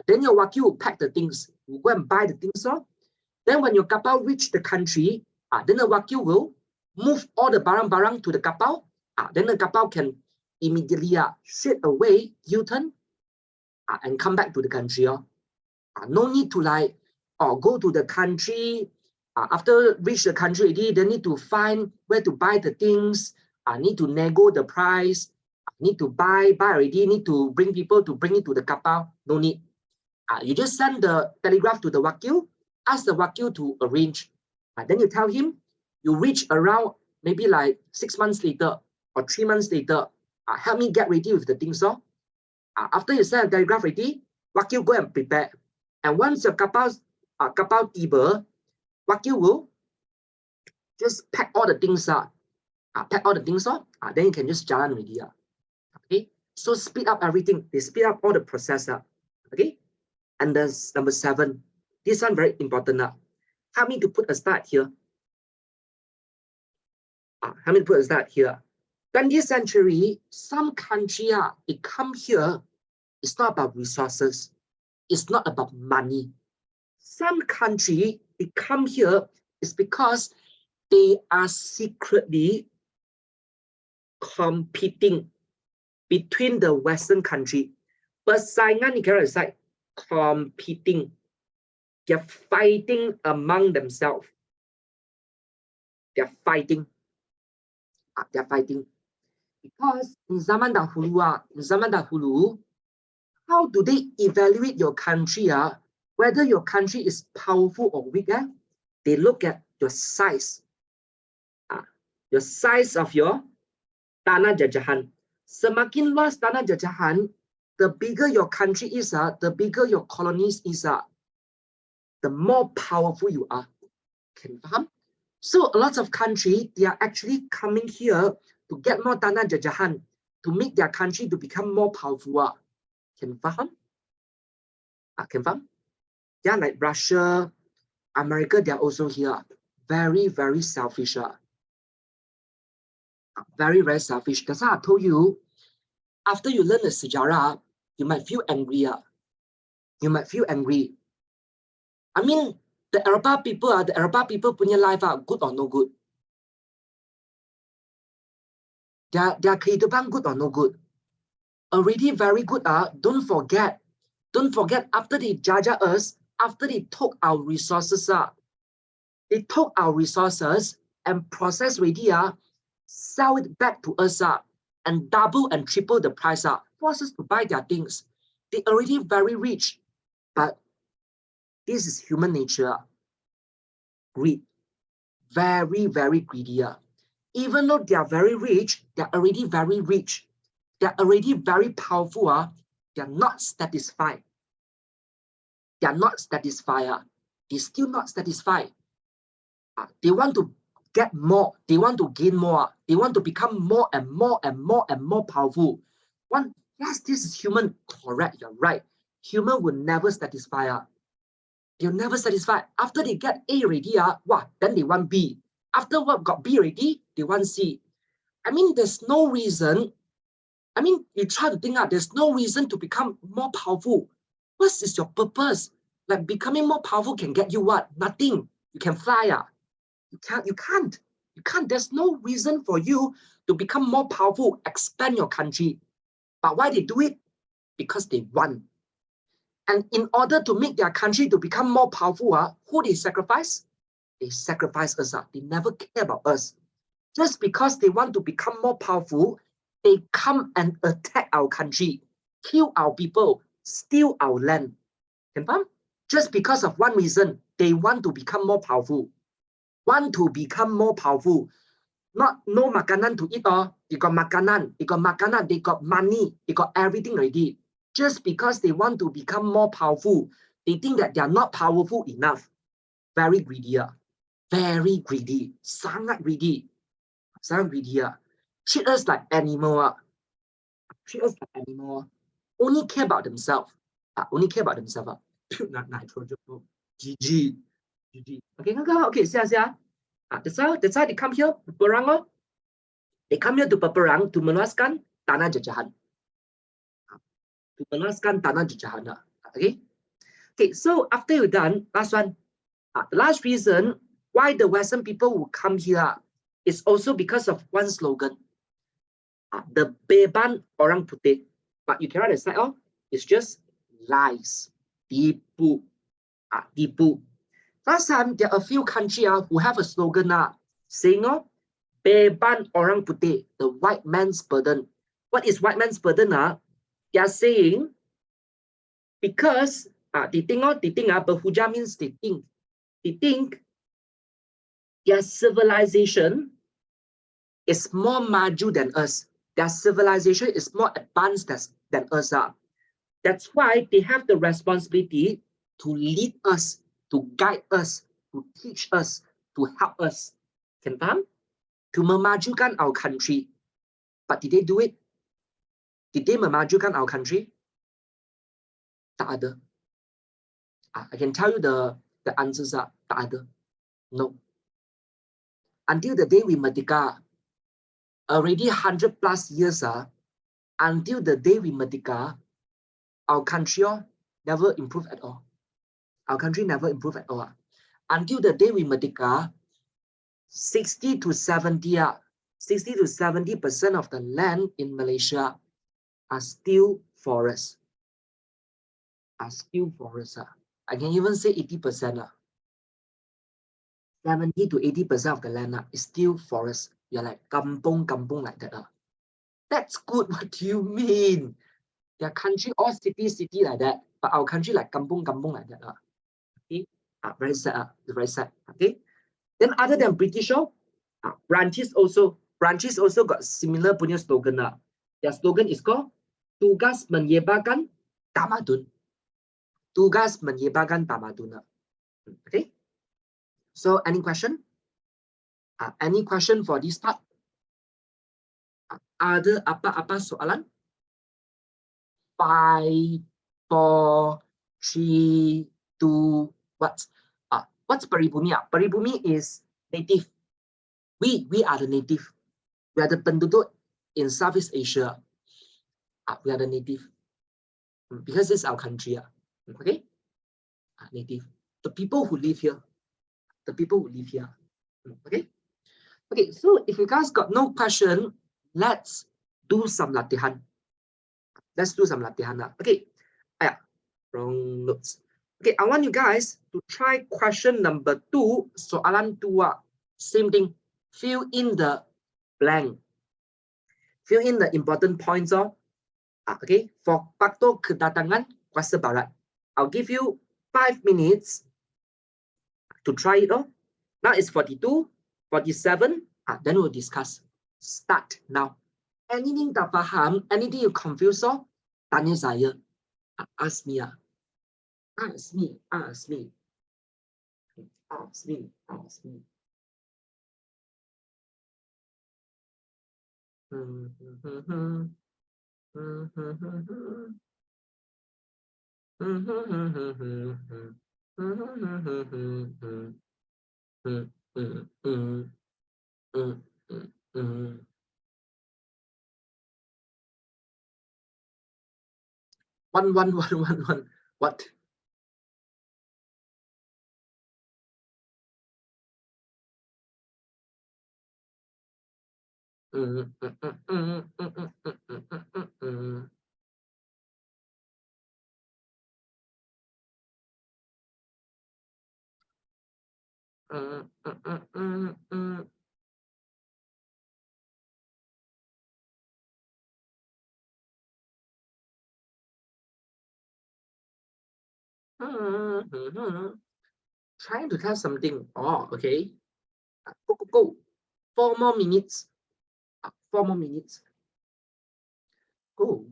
[SPEAKER 1] Then your wakil will pack the things. You go and buy the things. Then when your kapal reach the country, then the wakil will move all the barang-barang to the kapal. Then the kapal can immediately straight away U-turn and come back to the country. No need to go to the country. After reach the country already, they need to find where to buy the things. Need to nego the price. Need to buy already. Need to bring people to bring it to the kapal. No need. You just send the telegraph to the wakil. Ask the wakil to arrange. Then you tell him you reach around maybe like 6 months later or 3 months later. Help me get ready with the things. After you send a telegraph ready, wakil go and prepare. And once your kapal tiba, wakil will just pack all the things. Then you can just jalan already. Okay, so speed up everything. They speed up all the process. Okay, and there's number 7. This one very important. Help me to put a start here. 20th century, some country it come here. It's not about resources. It's not about money. Some country it come here is because they are secretly competing between the Western country. Persaingan ni kira like competing. They're fighting among themselves. They're fighting. Because in zaman dahulu, how do they evaluate your country? Whether your country is powerful or weak? They look at your size. Your size of your tanah jajahan. Semakin luas tanah jajahan, the bigger your country is, the bigger your colonies is, the more powerful you are. Can you faham? So a lot of countries, they are actually coming here to get more tanah jajahan, to make their country to become more powerful. Can you faham? Can you faham? Yeah, like Russia, America, they are also here. Very selfish. Very selfish. That's why I told you, after you learn the sejarah, you might feel angry. You might feel angry. I mean, the Europa people punya life good or no good? Their kehidupan good or no good? Already very good. Don't forget after they jajah us, after they took our resources, they took our resources and process ready. sell it back to us and double and triple the price force us to buy their things. They already very rich, but this is human nature. Greed. Very, very greedy. Even though they are very rich, they're already very rich. They're already very powerful. They're not satisfied. They're not satisfied. They're still not satisfied. They want to get more. They want to gain more. They want to become more and more and more and more powerful. Yes, this is human. Correct, you're right. Human will never satisfy. They'll never satisfy. After they get A already, then they want B. After what got B already, they want C. I mean, there's no reason. I mean, you try to think there's no reason to become more powerful. What is your purpose? Like becoming more powerful can get you what? Nothing. You can fly. You can't. There's no reason for you to become more powerful, expand your country. But why they do it? Because they want. And in order to make their country to become more powerful, who they sacrifice? They sacrifice us. They never care about us. Just because they want to become more powerful, they come and attack our country, kill our people, steal our land. Confirm? Just because of one reason, they want to become more powerful. Want to become more powerful. Not no makanan to eat. They got makanan, they got money, they got everything already. Just because they want to become more powerful, they think that they are not powerful enough. Very greedy. Very greedy. Sangat greedy. Sangat greedy. Treat us like animal. Treat us like animal. Only care about themselves. Only care about themselves. Nitrogen. GG. GG. Okay, see. That's why they come here, berperang. They come here to berperang to meluaskan tanah jajahan. To meluaskan tanah jajahan. Okay, so after you're done, last one. The last reason why the Western people will come here is also because of one slogan. The beban orang putih. But you can write aside, it's just lies. Tipu. Tipu. Last time, there are a few countries who have a slogan saying, beban orang putih, the white man's burden. What is white man's burden? They are saying, because they think berhujah means they think their civilization is more maju than us. Their civilization is more advanced than us. That's why they have the responsibility to lead us, to guide us, to teach us, to help us. Can faham? To memajukan our country. But did they do it? Did they memajukan our country? Tak ada. I can tell you the answers tak ada. No. Until the day we merdeka, already 100+ years, until the day we merdeka, our country never improved at all. Our country never improved at all. Until the day we merdeka, 60 to 70% of the land in Malaysia are still forests. I can even say 80%. 70 to 80% of the land is still forest. You're like kampung like that. That's good. What do you mean? Their country all city like that, but our country like kampung like that. Okay, very sad. Very sad. Okay. Then other than British, branches also got similar punya slogan. Their slogan is called tugas menyebarkan tamadun. Tugas menyebarkan tamadun. Okay. So any question? Any question for this part? Ada apa-apa soalan? 5, 4, 3, 2, what? What's peribumi? Peribumi is native. We are the native. We are the penduduk in Southeast Asia. We are the native. Because this is our country. Okay? Native. The people who live here. The people who live here. Okay? Okay, so if you guys got no question, let's do some latihan. Let's do some latihan. Okay. Wrong notes. Okay, I want you guys to try question number 2. Soalan 2. Same thing. Fill in the blank. Fill in the important points. Okay, for faktor kedatangan kuasa barat. I'll give you 5 minutes to try it. Now it's 42, 47. Then we'll discuss. Start now. Anything tak faham, anything you confuse, tanya saya. Ask me. Ask me. Ask me. Ask me. Ask me. One. What? Trying to tell something. Okay. Go. 4 more minutes. 4 more minutes. Go.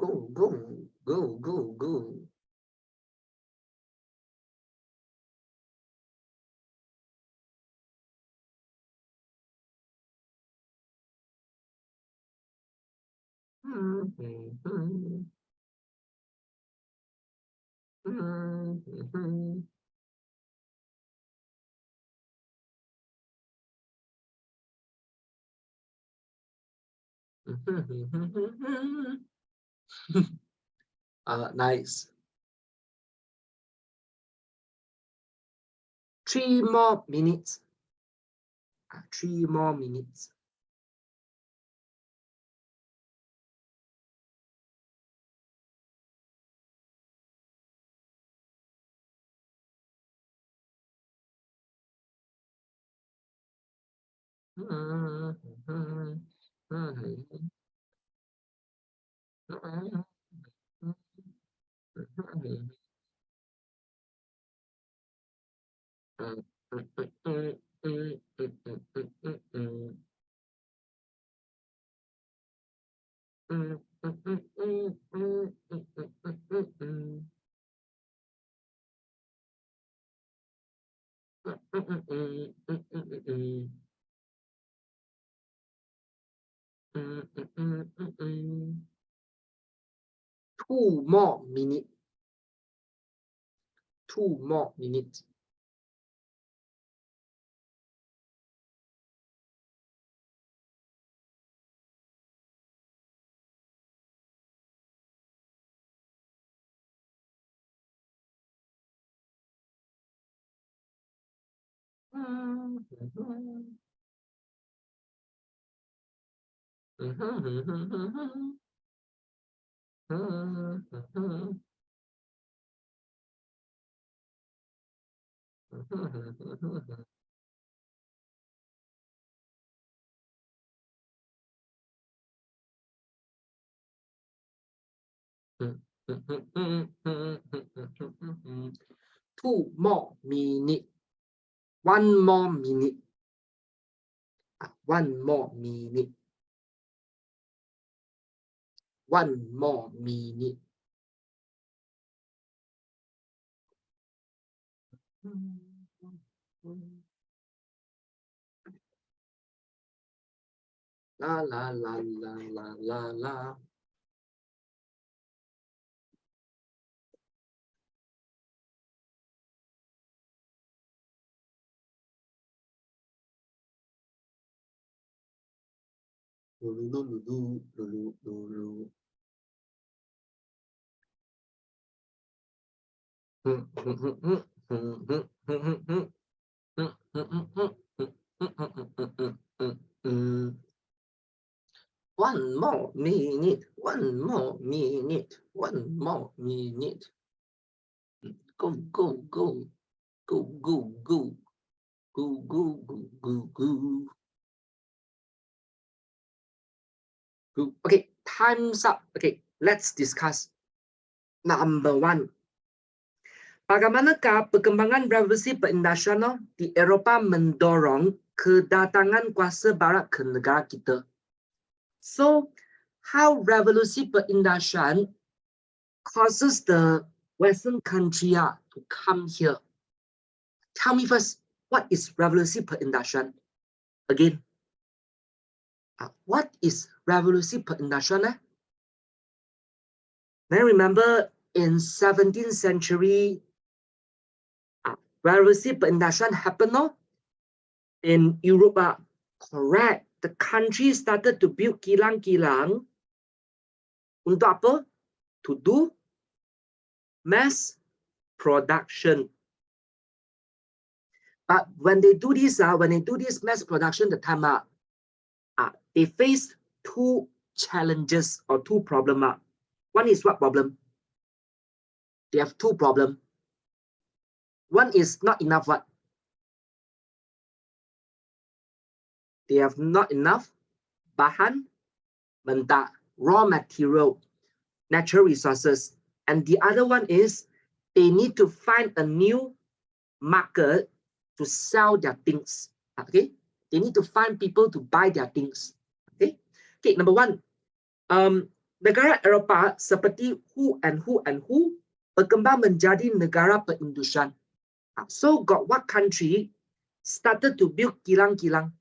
[SPEAKER 1] Nice. 3 more minutes. 3 more minutes. Two more minutes. 2 more minutes. Two more minutes. 1 more minute. 1 more minute. 1 more minute. La la la la la la la. One more minute. 1 more minute. 1 more minute. Go. Go. Good. Okay, time's up. Okay, let's discuss. Number one. Bagaimanakah perkembangan revolusi perindustrian di Eropah mendorong kedatangan kuasa barat ke negara kita? So, how revolusi perindustrian causes the Western country to come here? Tell me first, what is revolusi perindustrian? Again, what is revolusi perindustrian? Then remember in 17th century, revolusi perindustrian happened in Europe. Correct. The country started to build kilang-kilang untuk apa? To do mass production. But when they do this mass production, the time they face two challenges or two problems. One is what problem? They have two problems. One is not enough what? They have not enough bahan mentah, raw material, natural resources. And the other one is they need to find a new market to sell their things. Okay, they need to find people to buy their things. Okay, number one, negara Eropah seperti who berkembang menjadi negara perindustrian. So got what country started to build kilang-kilang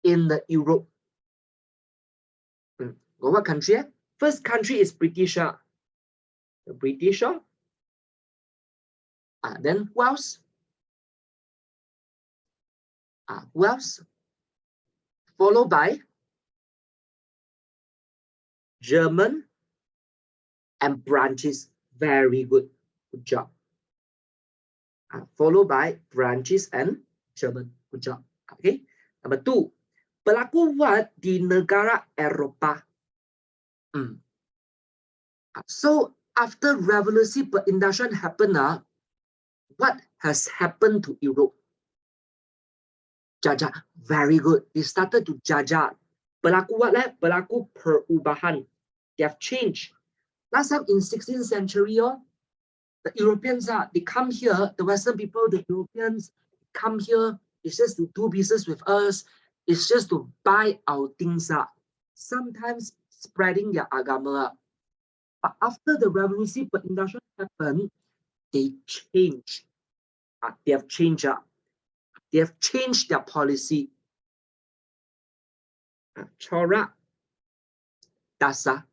[SPEAKER 1] in the Europe? Got what country? First country is British. The British. Then who else? Who else? Followed by German and branches. Very good. Good job. Followed by branches and German. Good job. Okay. Number two, berlaku what di negara Eropah? So after revolusi perindustrian happened, what has happened to Europe? Jajah. Very good. They started to jajah. Berlaku what? Berlaku perubahan. They have changed. Last time in 16th century, the Europeans they come here, the Western people, the Europeans come here, it's just to do business with us, it's just to buy our things. Sometimes spreading their agama. But after the revolution perindustrian happened, they changed. They have changed. They have changed their policy. Corak dasar.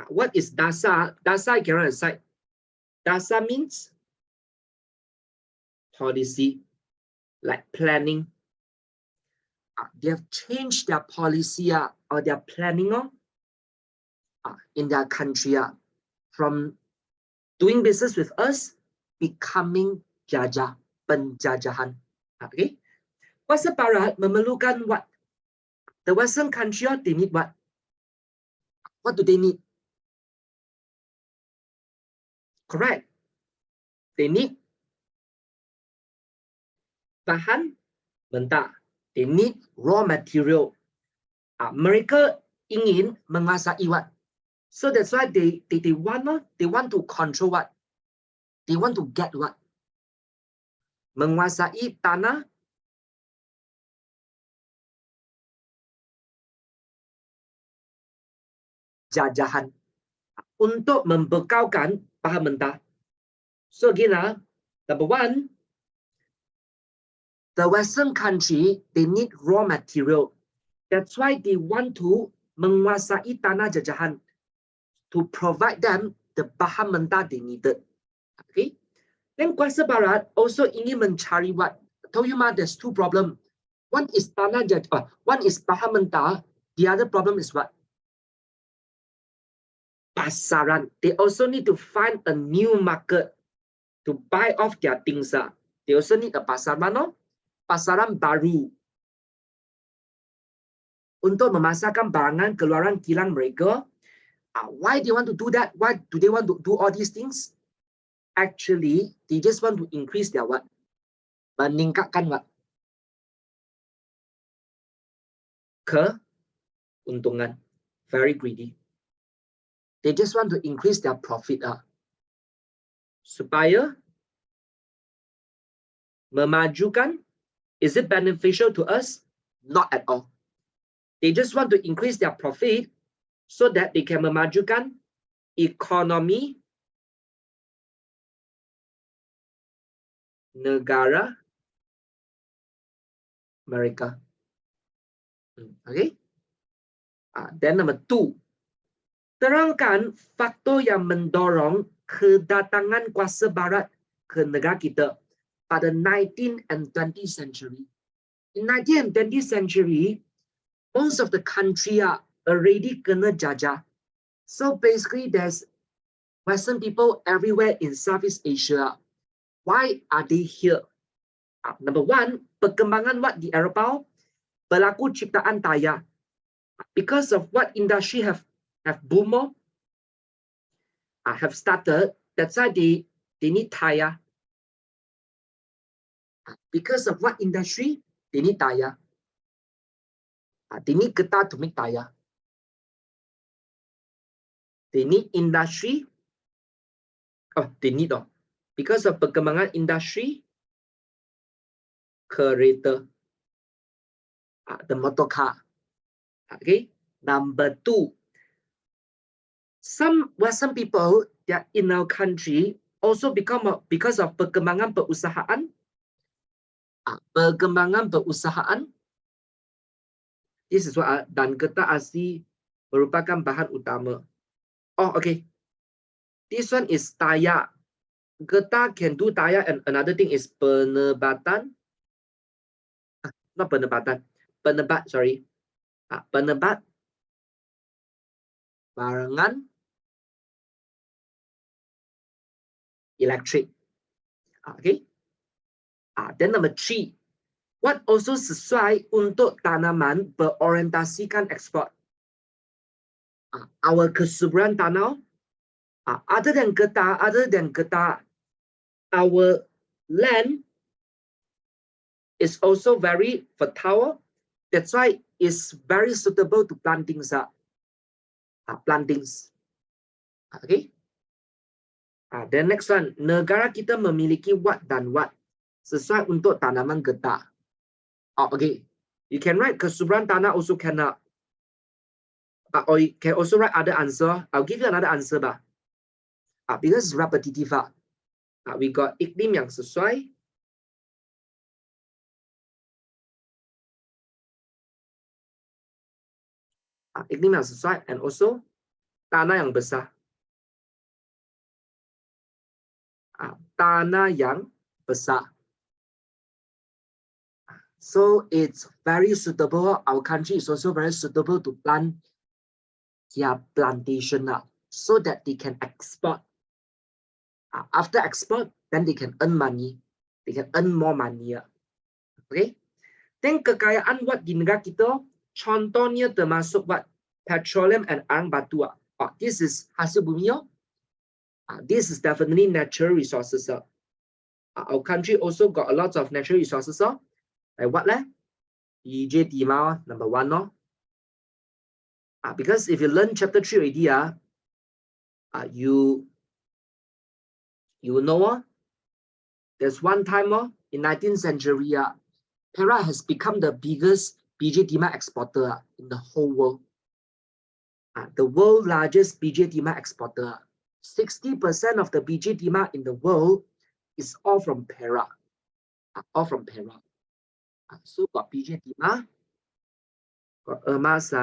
[SPEAKER 1] What is dasar? Dasar you can write aside. Dasar means policy, like planning. They have changed their policy or their planning in their country from doing business with us, becoming jajah, penjajahan. Okay. Kuasa Barat memerlukan what? The Western country, they need what? What do they need? Correct. They need bahan mentah. They need raw material. Mereka ingin menguasai what? So that's why they want to control what? They want to get what? Menguasai tanah jajahan untuk membekalkan bahan mentah. So again, number one, the Western country, they need raw material. That's why they want to menguasai tanah jajahan to provide them the bahan mentah they needed. Okay. Then Kuasa Barat also ingin mencari what? I told you there's two problems. One is tanah jajahan, one is bahan mentah. The other problem is what? Pasaran. They also need to find a new market to buy off their things. They also need a pasaran, pasaran baru untuk memasarkan barangan keluaran kilang mereka. Why do they want to do that? Why do they want to do all these things? Actually, they just want to increase their what? Meningkatkan what? untungan, very greedy. They just want to increase their profit supaya memajukan. Is it beneficial to us? Not at all. They just want to increase their profit so that they can memajukan ekonomi negara mereka. Okay. Then number 2, terangkan faktor yang mendorong kedatangan kuasa barat ke negara kita pada 19th and 20th century. In 19th and 20th century, most of the country are already kena jajah. So basically, there's Western people everywhere in Southeast Asia. Why are they here? Number 1, perkembangan what di Eropah berlaku ciptaan tayar. Because of what industry have boomer have started, that's why they need tayar. Because of what industry, they need tayar. They need getah to make tayar. They need industry. They need because of perkembangan industri kereta, the motor car. Okay. Number 2, some Western people that in our country also because of perkembangan perusahaan. Perkembangan perusahaan. This is what dan getah asli merupakan bahan utama. Okay. This one is tayar. Getah can do tayar, and another thing is penebatan. Not penebatan. Penebat, sorry. Penebat barangan electric. Okay. Then number 3, what also sesuai untuk tanaman berorientasikan ekspor. Our kesuburan tanah, other than getah, our land is also very fertile. That's why it's very suitable to plantings. Plantings. Okay. Then next one, negara kita memiliki what dan what sesuai untuk tanaman getah. Okay. You can write kesuburan tanah also cannot. Or you can also write other answer. I'll give you another answer because it's repetitive. We got iklim yang sesuai. Iklim yang sesuai, and also tanah yang besar. Tanah yang besar. So it's very suitable. Our country is also very suitable to plant their plantation so that they can export. After export, then they can earn money. They can earn more money. Okay. Then kekayaan what di negara kita, contohnya termasuk what petroleum and arang batu. This is hasil bumi. This is definitely natural resources. Our country also got a lot of natural resources. Like what leh? BJ timah number 1 because if you learn chapter 3 already, you know there's one time in 19th century, Perak has become the biggest BJ timah exporter in the whole world. The world's largest BJ timah exporter. 60% of the BJ timah in the world is all from Perak. All from Perak. So got BJ timah, got emas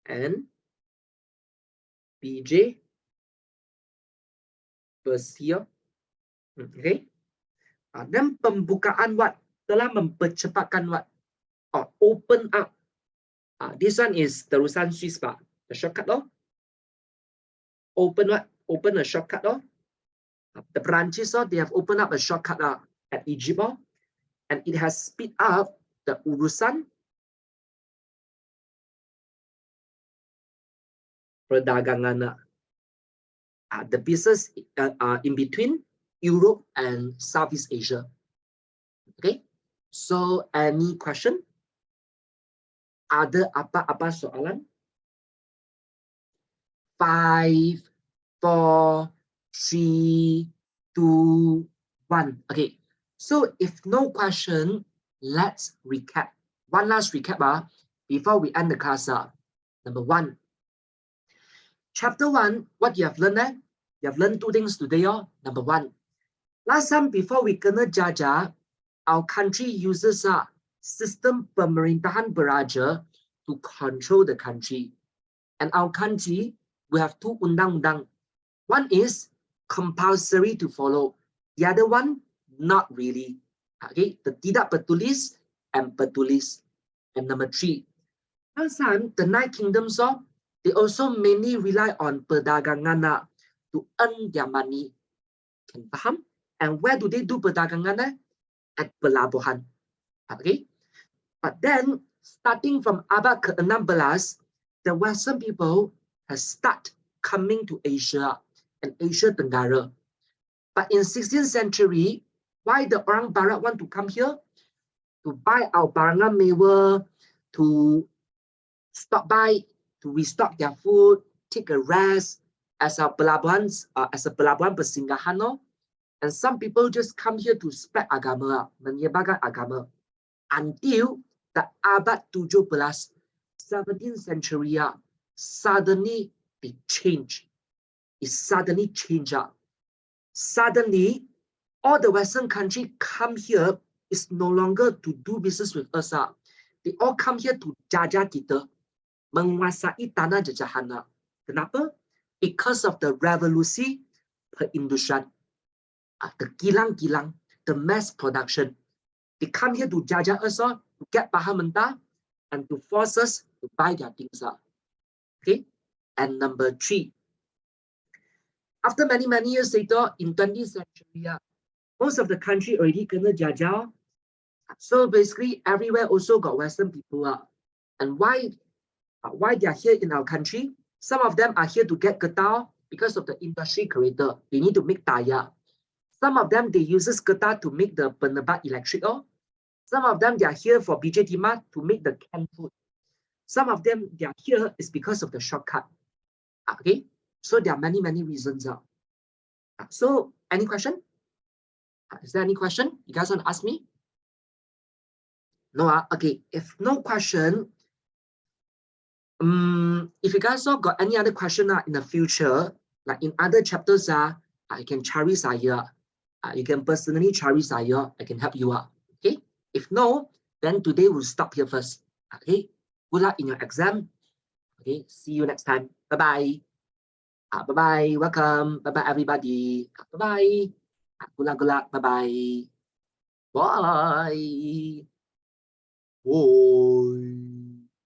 [SPEAKER 1] and BJ bersih. Okay. Dan pembukaan what telah mempercepatkan what open up. This one is terusan Swiss the shortcut open what? Open a shortcut The Perancis they have opened up a shortcut at Egypt and it has speed up the urusan perdagangan. The pieces in between Europe and Southeast Asia. Okay. So any question? Ada apa-apa soalan? 5, 4, 3, 2, 1. Okay, so if no question, let's recap. One last recap before we end the class. Number 1, chapter 1, what you have learned? You have learned 2 things today. Number 1, last time before we kena jajah, our country uses sistem pemerintahan beraja to control the country. And our country, we have 2 undang-undang. One is compulsory to follow. The other one, not really. Okay, the tidak bertulis and bertulis. And number 3, last time, the 9 kingdoms, they also mainly rely on perdagangan to earn their money. Can paham? And where do they do perdagangan? At pelabuhan. Okay, but then starting from abad ke-16, the Western people has started coming to Asia and Asia Tenggara. But in 16th century, why the orang Barat want to come here? To buy our barangan mewah, to stop by, to restock their food, take a rest as a pelabuhan persinggahan. And some people just come here to spread agama, menyebarkan agama. Until the abad 17, 17th century, suddenly it changed. It suddenly changed. Suddenly, all the Western countries come here is no longer to do business with us. They all come here to jajah kita, menguasai tanah jajahan. Kenapa? Because of the revolusi perindustrian, the kilang-kilang, the mass production. They come here to jajah us, to get bahan mentah, and to force us to buy their things. Okay? And number 3, after many years later, in 20th century, most of the country already kena jajah. So basically, everywhere also got Western people. And why they are here in our country? Some of them are here to get getah because of the industry creator. They need to make tayar. Some of them, they uses getah to make the penebat electric. Some of them, they are here for BJ Timah to make the canned food. Some of them, they are here is because of the shortcut. Okay, so there are many reasons. So, any question? Is there any question you guys want to ask me? No, okay. If no question, if you guys all got any other question in the future, like in other chapters, you can cari saya. You can personally cari saya. I can help you. Okay. If no, then today we'll stop here first. Okay. Good luck in your exam. Okay. See you next time. Bye-bye. Bye-bye. Welcome. Bye-bye, everybody. Bye-bye. Good luck. Bye-bye. Bye. Bye.